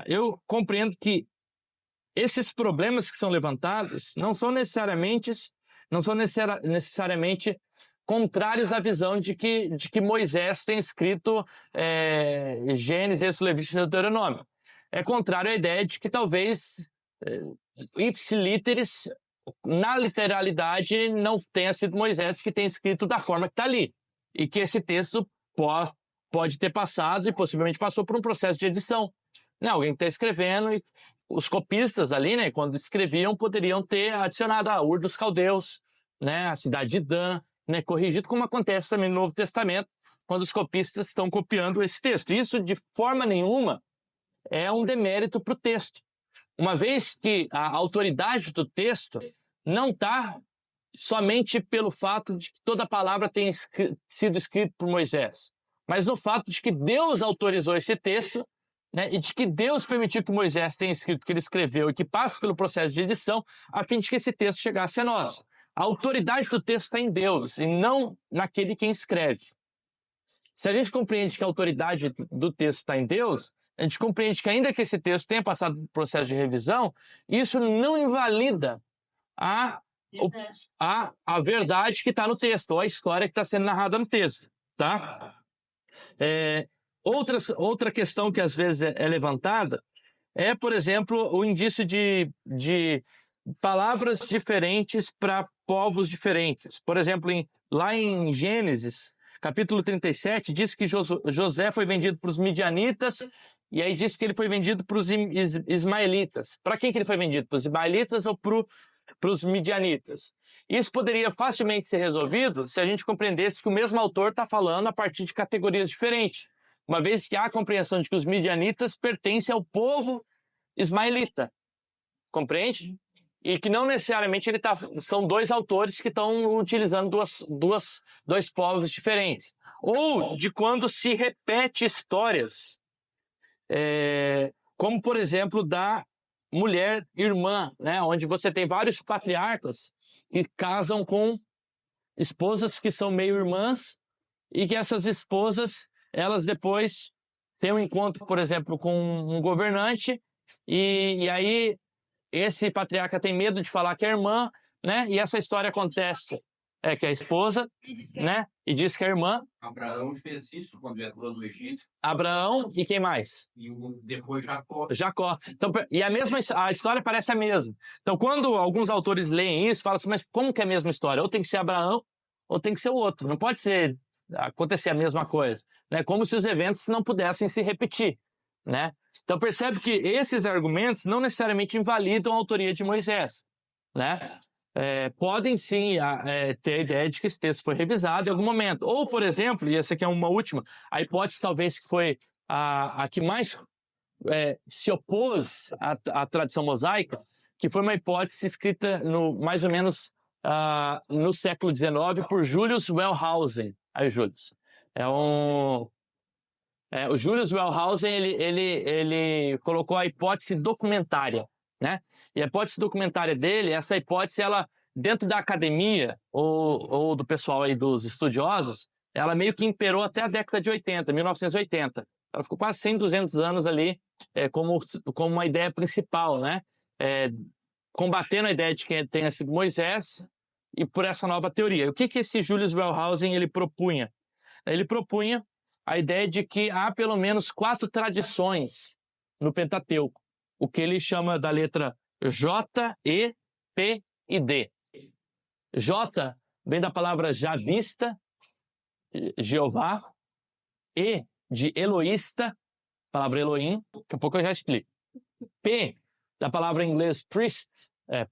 eu compreendo que esses problemas que são levantados não são necessariamente contrários à visão de que Moisés tem escrito Gênesis, Êxodo, Levítico e Deuteronômio. É contrário à ideia de que talvez ipsiliteris, na literalidade, não tenha sido Moisés que tenha escrito da forma que está ali. E que esse texto pode ter passado e possivelmente passou por um processo de edição. Né? Alguém que está escrevendo e os copistas ali, né, quando escreviam, poderiam ter adicionado a Ur dos caldeus, né, a cidade de Dan, né, corrigido, como acontece também no Novo Testamento, quando os copistas estão copiando esse texto. Isso, de forma nenhuma, é um demérito para o texto. Uma vez que a autoridade do texto não está somente pelo fato de que toda a palavra tenha sido escrita por Moisés, mas no fato de que Deus autorizou esse texto, né, e de que Deus permitiu que Moisés tenha escrito o que ele escreveu e que passe pelo processo de edição, a fim de que esse texto chegasse a nós. A autoridade do texto está em Deus e não naquele quem escreve. Se a gente compreende que a autoridade do texto está em Deus, a gente compreende que ainda que esse texto tenha passado por processo de revisão, isso não invalida a verdade que está no texto, ou a história que está sendo narrada no texto. Tá? Outra questão que às vezes é levantada é, por exemplo, o indício de palavras diferentes para povos diferentes. Por exemplo, lá em Gênesis, capítulo 37, diz que José foi vendido para os midianitas, e aí diz que ele foi vendido para os ismaelitas. Para quem que ele foi vendido? Para os ismaelitas ou para os midianitas? Isso poderia facilmente ser resolvido se a gente compreendesse que o mesmo autor está falando a partir de categorias diferentes, uma vez que há a compreensão de que os midianitas pertencem ao povo ismaelita. Compreende? E que não necessariamente são dois autores que estão utilizando dois povos diferentes. Ou de quando se repete histórias, como, por exemplo, da mulher irmã, né, onde você tem vários patriarcas que casam com esposas que são meio irmãs e que essas esposas, elas depois têm um encontro, por exemplo, com um governante e aí esse patriarca tem medo de falar que é irmã, né? E essa história acontece, que é a esposa, né? E diz que é irmã. Abraão fez isso quando entrou no Egito. Abraão e quem mais? E depois Jacó. Jacó. Então, e a história parece a mesma. Então, quando alguns autores leem isso, falam assim, mas como que é a mesma história? Ou tem que ser Abraão, ou tem que ser o outro. Não pode acontecer a mesma coisa, né? Como se os eventos não pudessem se repetir, né? Então percebe que esses argumentos não necessariamente invalidam a autoria de Moisés, né? Podem sim ter a ideia de que esse texto foi revisado em algum momento. Ou, por exemplo, e essa aqui é uma última, a hipótese talvez que foi a que mais se opôs à tradição mosaica, que foi uma hipótese escrita mais ou menos no século XIX por Julius Wellhausen. Aí, Julius. O Julius Wellhausen, ele colocou a hipótese documentária, né? E a hipótese documentária dele, essa hipótese, ela, dentro da academia, ou do pessoal aí dos estudiosos, ela meio que imperou até a década de 80, 1980. Ela ficou quase 100, 200 anos ali como uma ideia principal, né? Combatendo a ideia de que tenha sido Moisés e por essa nova teoria. O que esse Julius Wellhausen ele propunha? Ele propunha a ideia de que há pelo menos 4 tradições no Pentateuco, o que ele chama da letra J, E, P e D. J vem da palavra javista, Jeová, E de eloísta, palavra Elohim, daqui a pouco eu já explico. P, da palavra em inglês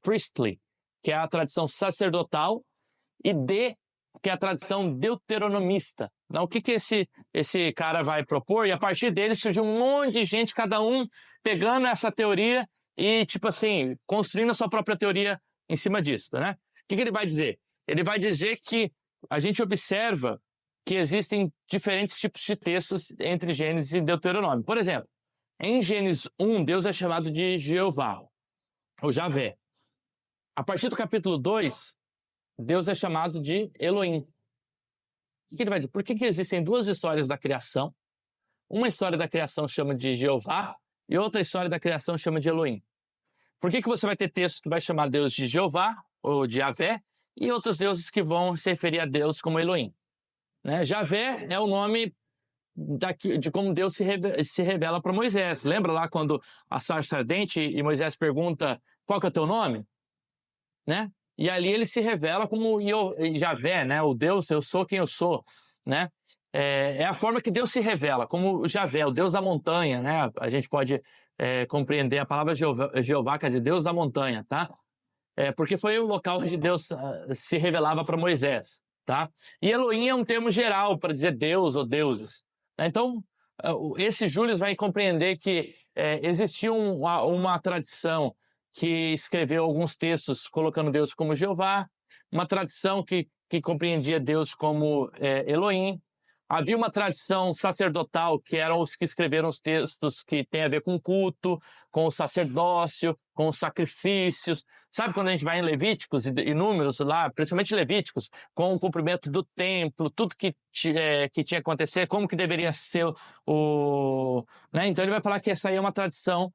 priestly, que é a tradição sacerdotal, e D, que é a tradição deuteronomista. Então, o que esse cara vai propor? E a partir dele surgiu um monte de gente, cada um pegando essa teoria e, tipo assim, construindo a sua própria teoria em cima disso, né? O que ele vai dizer? Ele vai dizer que a gente observa que existem diferentes tipos de textos entre Gênesis e Deuteronômio. Por exemplo, em Gênesis 1, Deus é chamado de Jeová, ou Javé. A partir do capítulo 2, Deus é chamado de Elohim. O que ele vai dizer? Por que existem 2 histórias da criação? Uma história da criação chama de Jeová e outra história da criação chama de Elohim. Por que você vai ter textos que vai chamar Deus de Jeová ou de Javé e outros deuses que vão se referir a Deus como Elohim? Né? Javé é o nome de como Deus se revela para Moisés. Lembra lá quando a sarça ardente e Moisés pergunta qual que é o teu nome? Né? E ali ele se revela como Javé, né? O Deus, eu sou quem eu sou, né? É a forma que Deus se revela, como Javé, o Deus da montanha, né? A gente pode compreender a palavra Jeová, quer dizer Deus da montanha, tá? Porque foi o local onde Deus se revelava para Moisés, tá? E Elohim é um termo geral para dizer Deus ou deuses. Então, esse Julius vai compreender que existia uma tradição que escreveu alguns textos colocando Deus como Jeová, uma tradição que compreendia Deus como Elohim. Havia uma tradição sacerdotal, que eram os que escreveram os textos que têm a ver com culto, com o sacerdócio, com os sacrifícios. Sabe quando a gente vai em Levíticos e Números lá, principalmente Levíticos, com o cumprimento do templo, tudo que tinha que acontecer, como que deveria ser né? Então ele vai falar que essa aí é uma tradição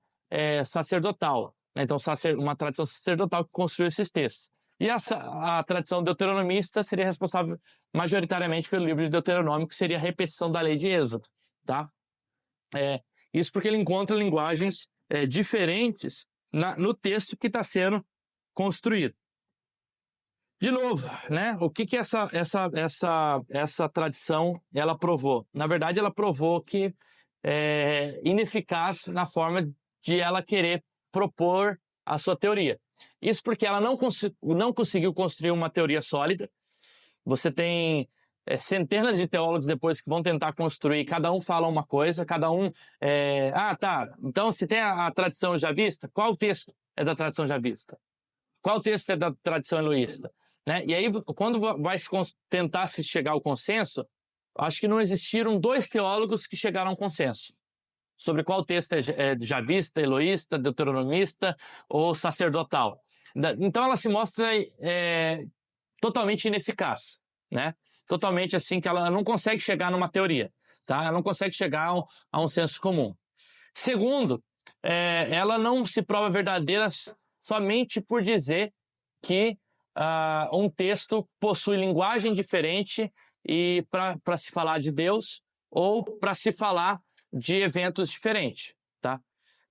sacerdotal. Então, uma tradição sacerdotal que construiu esses textos. E a tradição deuteronomista seria responsável majoritariamente pelo livro de Deuteronômio, que seria a repetição da lei de Êxodo. Tá? Isso porque ele encontra linguagens diferentes no texto que está sendo construído. De novo, né? O que essa tradição ela provou? Na verdade, ela provou que é ineficaz na forma de ela querer propor a sua teoria. Isso porque ela não conseguiu construir uma teoria sólida. Você tem centenas de teólogos depois que vão tentar construir, cada um fala uma coisa, cada um... então se tem a tradição javista, qual texto é da tradição javista? Qual texto é da tradição eloísta? Né? E aí, quando vai tentar se chegar ao consenso, acho que não existiram 2 teólogos que chegaram ao consenso sobre qual texto é javista, eloísta, deuteronomista ou sacerdotal. Então ela se mostra totalmente ineficaz, né? Totalmente assim, que ela não consegue chegar numa teoria, tá? Ela não consegue chegar a um senso comum. Segundo, ela não se prova verdadeira somente por dizer que um texto possui linguagem diferente e para se falar de Deus ou para se falar de eventos diferentes, tá?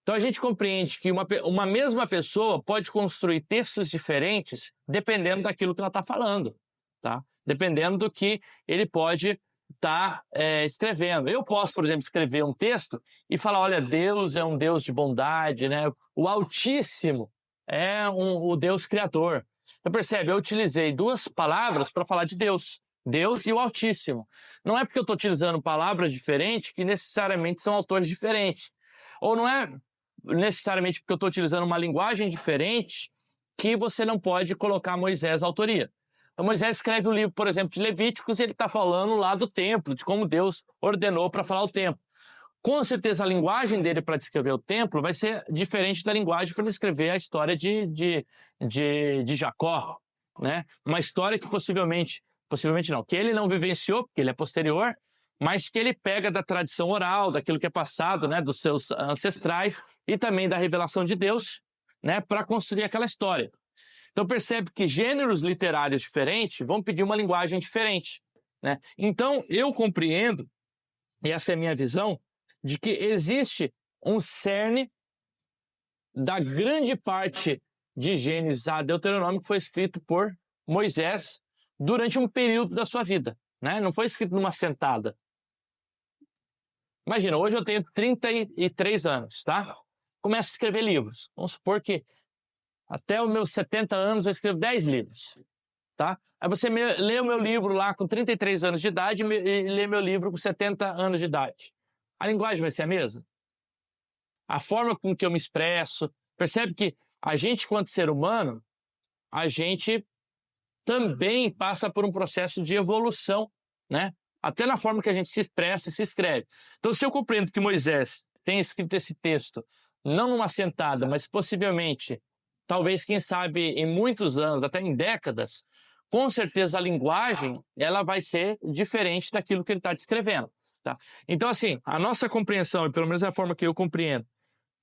Então a gente compreende que uma mesma pessoa pode construir textos diferentes dependendo daquilo que ela está falando, tá? Dependendo do que ele pode estar escrevendo. Eu posso, por exemplo, escrever um texto e falar, olha, Deus é um Deus de bondade, né? O Altíssimo é o Deus Criador. Então percebe, eu utilizei 2 palavras para falar de Deus. Deus e o Altíssimo. Não é porque eu estou utilizando palavras diferentes que necessariamente são autores diferentes. Ou não é necessariamente porque eu estou utilizando uma linguagem diferente que você não pode colocar Moisés à autoria. Então, Moisés escreve um livro, por exemplo, de Levíticos, e ele está falando lá do templo, de como Deus ordenou para falar o templo. Com certeza, a linguagem dele para descrever o templo vai ser diferente da linguagem para descrever a história de Jacó, né? Uma história que possivelmente não, que ele não vivenciou, porque ele é posterior, mas que ele pega da tradição oral, daquilo que é passado, né, dos seus ancestrais e também da revelação de Deus, né, para construir aquela história. Então percebe que gêneros literários diferentes vão pedir uma linguagem diferente, né? Então eu compreendo, e essa é a minha visão, de que existe um cerne da grande parte de Gênesis a Deuteronômio que foi escrito por Moisés durante um período da sua vida, né? Não foi escrito numa sentada. Imagina, hoje eu tenho 33 anos, tá? Começo a escrever livros. Vamos supor que até os meus 70 anos eu escrevo 10 livros, tá? Aí você lê o meu livro lá com 33 anos de idade e lê meu livro com 70 anos de idade. A linguagem vai ser a mesma? A forma com que eu me expresso. Percebe que a gente, quanto ser humano, a gente também passa por um processo de evolução, né? Até na forma que a gente se expressa e se escreve. Então, se eu compreendo que Moisés tem escrito esse texto, não numa sentada, mas possivelmente, talvez, quem sabe, em muitos anos, até em décadas, com certeza a linguagem ela vai ser diferente daquilo que ele está descrevendo. Tá? Então, assim, a nossa compreensão, e pelo menos a forma que eu compreendo,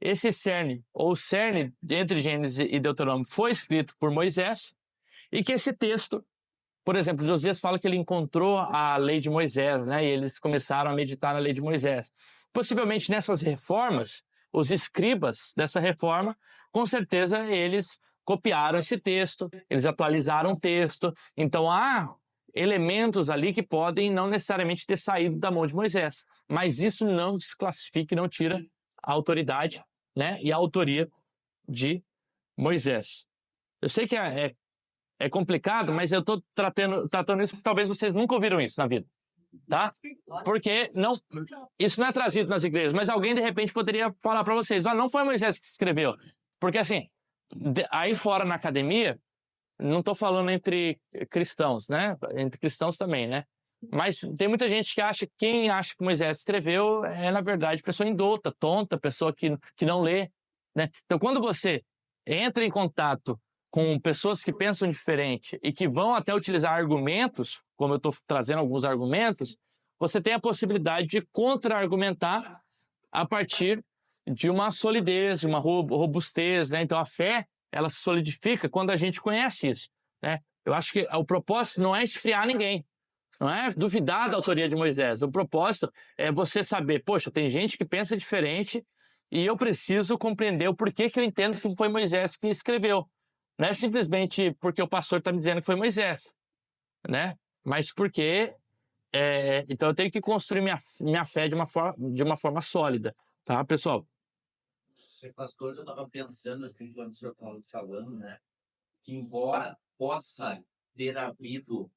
esse cerne, ou cerne entre Gênesis e Deuteronômio, foi escrito por Moisés, e que esse texto, por exemplo, Josias fala que ele encontrou a lei de Moisés, né? E eles começaram a meditar na lei de Moisés. Possivelmente nessas reformas, os escribas dessa reforma, com certeza eles copiaram esse texto, eles atualizaram o texto. Então há elementos ali que podem não necessariamente ter saído da mão de Moisés, mas isso não desclassifica e não tira a autoridade, né? E a autoria de Moisés. Eu sei que é complicado, mas eu estou tratando isso porque talvez vocês nunca ouviram isso na vida, tá? Porque isso não é trazido nas igrejas, mas alguém de repente poderia falar para vocês, não foi Moisés que escreveu. Porque assim, aí fora na academia, não estou falando entre cristãos, né? Entre cristãos também, né? Mas tem muita gente que quem acha que Moisés escreveu é, na verdade, pessoa indouta, tonta, pessoa que não lê, né? Então, quando você entra em contato com pessoas que pensam diferente e que vão até utilizar argumentos, como eu estou trazendo alguns argumentos, você tem a possibilidade de contra-argumentar a partir de uma solidez, de uma robustez, né? Então a fé, ela se solidifica quando a gente conhece isso, né? Eu acho que o propósito não é esfriar ninguém, não é duvidar da autoria de Moisés. O propósito é você saber, poxa, tem gente que pensa diferente e eu preciso compreender o porquê que eu entendo que foi Moisés que escreveu. Não é simplesmente porque o pastor está me dizendo que foi Moisés, né? Mas porque então eu tenho que construir minha fé de uma forma sólida, tá, pessoal? Pastor, eu estava pensando aqui quando o senhor estava falando, né? Que embora possa ter havido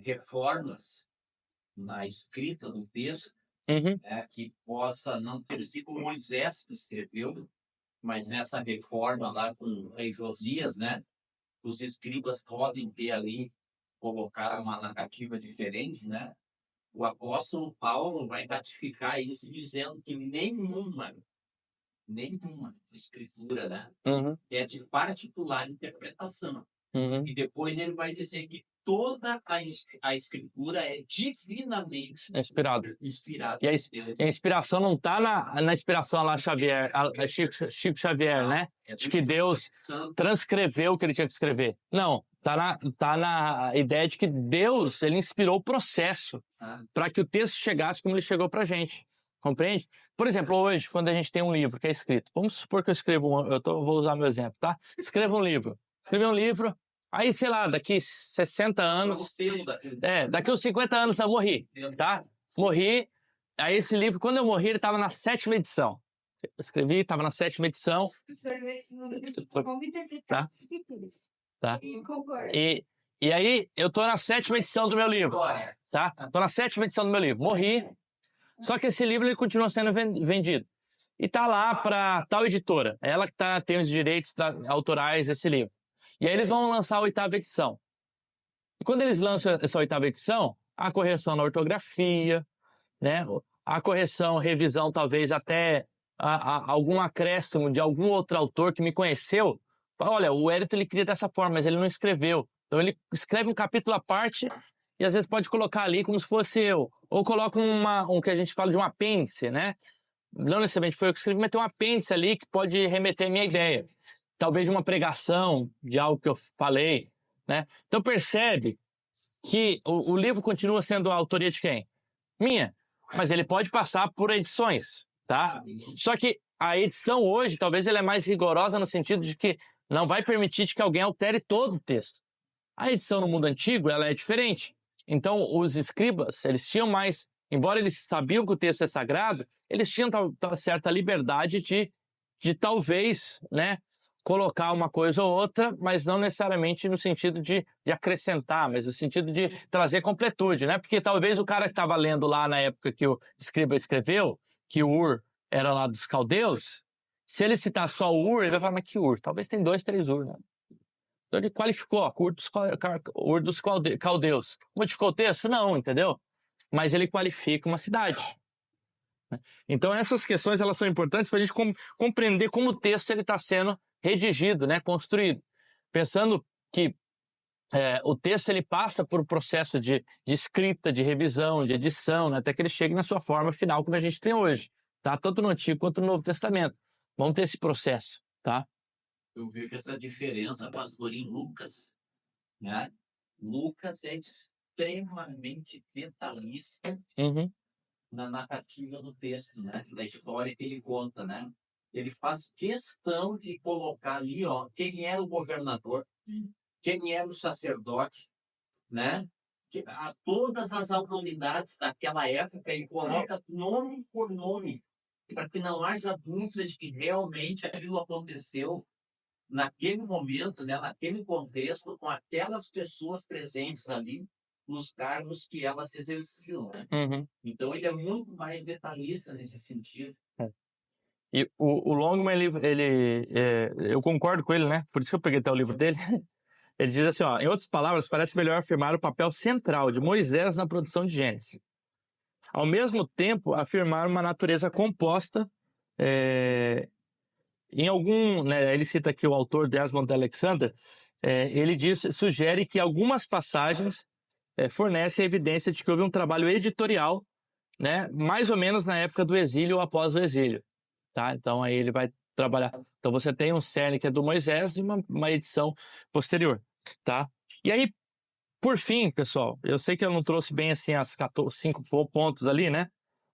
reformas na escrita do texto, né, que possa não ter sido Moisés que escreveu, mas nessa reforma lá com o rei Josias, né, os escribas podem ter ali, colocar uma narrativa diferente, né? O apóstolo Paulo vai ratificar isso dizendo que nenhuma escritura, né, é de particular interpretação. E depois ele vai dizer que toda a escritura é divinamente inspirada. E a inspiração não está na inspiração lá Xavier, Chico Xavier, né? De que Deus transcreveu o que ele tinha que escrever. Não, tá na ideia de que Deus, ele inspirou o processo para que o texto chegasse como ele chegou para a gente. Compreende? Por exemplo, hoje, quando a gente tem um livro que é escrito, vamos supor que eu vou usar meu exemplo, tá? Escreva um livro. Aí, sei lá, daqui 60 anos... daqui uns 50 anos eu morri, tá? Morri. Aí esse livro, quando eu morri, ele estava na 7ª edição. Eu escrevi, estava na 7ª edição. Tá? E aí, eu tô na 7ª edição do meu livro. Tá? Tô na 7ª edição do meu livro. Morri. Só que esse livro, ele continua sendo vendido. e tá lá para tal editora. Ela que tem os direitos autorais desse livro. E aí eles vão lançar a 8ª edição. E quando eles lançam essa 8ª edição, a correção na ortografia, né? A correção, revisão, talvez até algum acréscimo de algum outro autor que me conheceu. Fala, olha, o Hérito ele queria dessa forma, mas ele não escreveu. Então ele escreve um capítulo à parte e às vezes pode colocar ali como se fosse eu. Ou coloca um que a gente fala de um apêndice, né? Não necessariamente foi eu que escrevi, mas tem um apêndice ali que pode remeter à minha ideia. Talvez de uma pregação, de algo que eu falei, né? Então percebe que o livro continua sendo a autoria de quem? Minha. Mas ele pode passar por edições, tá? Só que a edição hoje, talvez ela é mais rigorosa no sentido de que não vai permitir que alguém altere todo o texto. A edição no mundo antigo, ela é diferente. Então, os escribas, eles tinham mais, embora eles sabiam que o texto é sagrado, eles tinham certa liberdade de talvez, né, colocar uma coisa ou outra, mas não necessariamente no sentido de acrescentar, mas no sentido de trazer completude, né? Porque talvez o cara que estava lendo lá na época que o escriba escreveu, que o Ur era lá dos caldeus, se ele citar só o Ur, ele vai falar, mas que Ur? Talvez tem 2, 3 Ur, né? Então ele qualificou, ó, Ur dos caldeus. Modificou o texto? Não, entendeu? Mas ele qualifica uma cidade. Então essas questões elas são importantes para a gente compreender como o texto está sendo redigido, né, construído. Pensando que o texto ele passa por um processo de escrita, de revisão, de edição, né, até que ele chegue na sua forma final como a gente tem hoje, tá? Tanto no Antigo quanto no Novo Testamento. Vamos ter esse processo, tá? Eu vejo essa diferença, pastor, em Lucas, né? Lucas é extremamente detalhista na narrativa do texto, né? Da história que ele conta, né? Ele faz questão de colocar ali, ó, quem era o governador, quem era o sacerdote, né? Todas as autoridades daquela época, ele coloca nome por nome, para que não haja dúvida de que realmente aquilo aconteceu naquele momento, né, naquele contexto, com aquelas pessoas presentes ali, nos cargos que elas exerciam. Né? Então, ele é muito mais detalhista nesse sentido. E o Longman, eu concordo com ele, né? Por isso que eu peguei até o livro dele. Ele diz assim, ó, em outras palavras, parece melhor afirmar o papel central de Moisés na produção de Gênesis. Ao mesmo tempo, afirmar uma natureza composta em algum, né, ele cita aqui o autor Desmond Alexander, ele sugere que algumas passagens fornecem a evidência de que houve um trabalho editorial, né, mais ou menos na época do exílio ou após o exílio. Tá? Então aí ele vai trabalhar. Então você tem um cerne que é do Moisés e uma edição posterior. Tá? E aí, por fim, pessoal, eu sei que eu não trouxe bem assim as 5 pontos ali, né?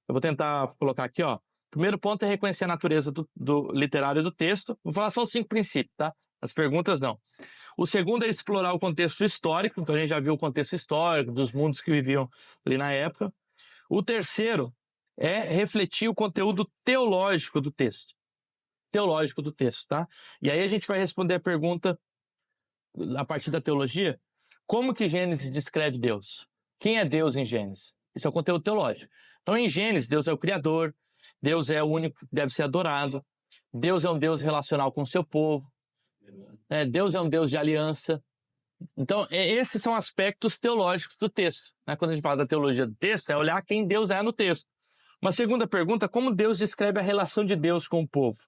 Eu vou tentar colocar aqui, ó. Primeiro ponto é reconhecer a natureza do literário do texto. Vou falar só os 5 princípios, tá? As perguntas não. O segundo é explorar o contexto histórico. Então a gente já viu o contexto histórico dos mundos que viviam ali na época. O terceiro é refletir o conteúdo teológico do texto. Teológico do texto, tá? E aí a gente vai responder a pergunta a partir da teologia. Como que Gênesis descreve Deus? Quem é Deus em Gênesis? Isso é o conteúdo teológico. Então em Gênesis, Deus é o Criador. Deus é o único que deve ser adorado. Deus é um Deus relacional com o seu povo. Deus é um Deus de aliança. Então, esses são aspectos teológicos do texto. Né? Quando a gente fala da teologia do texto, é olhar quem Deus é no texto. Uma segunda pergunta, como Deus descreve a relação de Deus com o povo?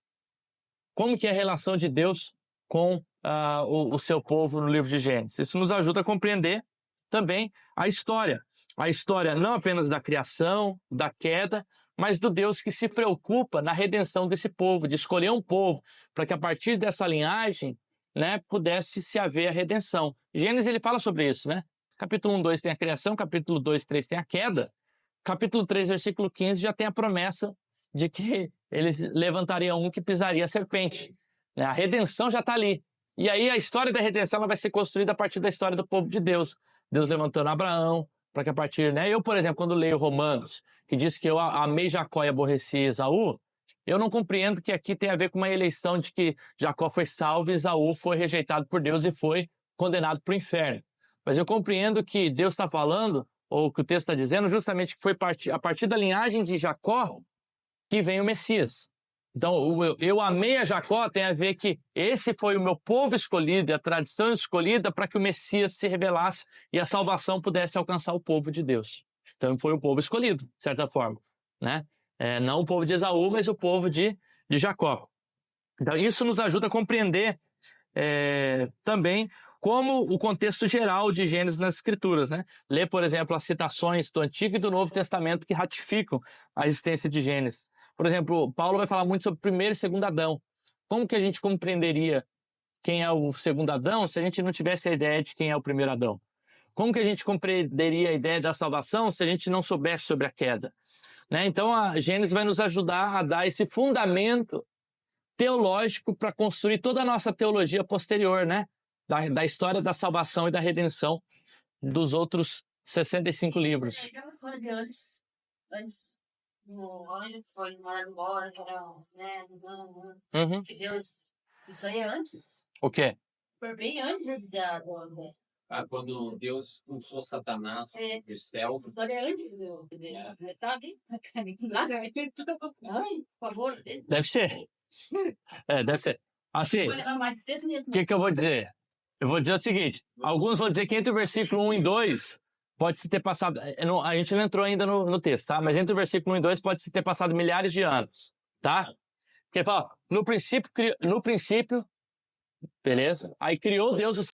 Como que é a relação de Deus com o seu povo no livro de Gênesis? Isso nos ajuda a compreender também a história. A história não apenas da criação, da queda, mas do Deus que se preocupa na redenção desse povo, de escolher um povo, para que a partir dessa linhagem, né, pudesse se haver a redenção. Gênesis ele fala sobre isso, né? Capítulo 1, 2 tem a criação, capítulo 2, 3 tem a queda, capítulo 3, versículo 15 já tem a promessa de que eles levantariam um que pisaria a serpente. A redenção já está ali. E aí a história da redenção ela vai ser construída a partir da história do povo de Deus. Deus levantando Abraão, para que a partir, né? Eu, por exemplo, quando leio Romanos, que diz que eu amei Jacó e aborreci Esaú, eu não compreendo que aqui tem a ver com uma eleição de que Jacó foi salvo e Esaú foi rejeitado por Deus e foi condenado para o inferno. Mas eu compreendo que Deus está falando, ou que o texto está dizendo, justamente que foi a partir da linhagem de Jacó que vem o Messias. Então, eu amei a Jacó tem a ver que esse foi o meu povo escolhido e a tradição escolhida para que o Messias se revelasse e a salvação pudesse alcançar o povo de Deus. Então, foi o povo escolhido, de certa forma, né? Não o povo de Esaú, mas o povo de Jacó. Então, isso nos ajuda a compreender também como o contexto geral de Gênesis nas Escrituras, né? Ler, por exemplo, as citações do Antigo e do Novo Testamento que ratificam a existência de Gênesis. Por exemplo, Paulo vai falar muito sobre o primeiro e segundo Adão. Como que a gente compreenderia quem é o segundo Adão se a gente não tivesse a ideia de quem é o primeiro Adão? Como que a gente compreenderia a ideia da salvação se a gente não soubesse sobre a queda? Né? Então, a Gênesis vai nos ajudar a dar esse fundamento teológico para construir toda a nossa teologia posterior, né? Da história da salvação e da redenção dos outros 65 livros. Aquela história de antes. O anjo foi mandado embora, Uhum. que Deus... Isso aí é antes. O quê? Foi bem antes da... Quando Deus expulsou Satanás do céu. Essa história é antes do... Sabe? Ai, por favor. Deve ser. Deve ser. Assim, o que eu vou dizer? Eu vou dizer o seguinte, alguns vão dizer que entre o versículo 1 e 2 pode-se ter passado, a gente não entrou ainda no texto, tá? Mas entre o versículo 1 e 2 pode-se ter passado milhares de anos, tá? Porque ele fala, no princípio, beleza? Aí criou Deus os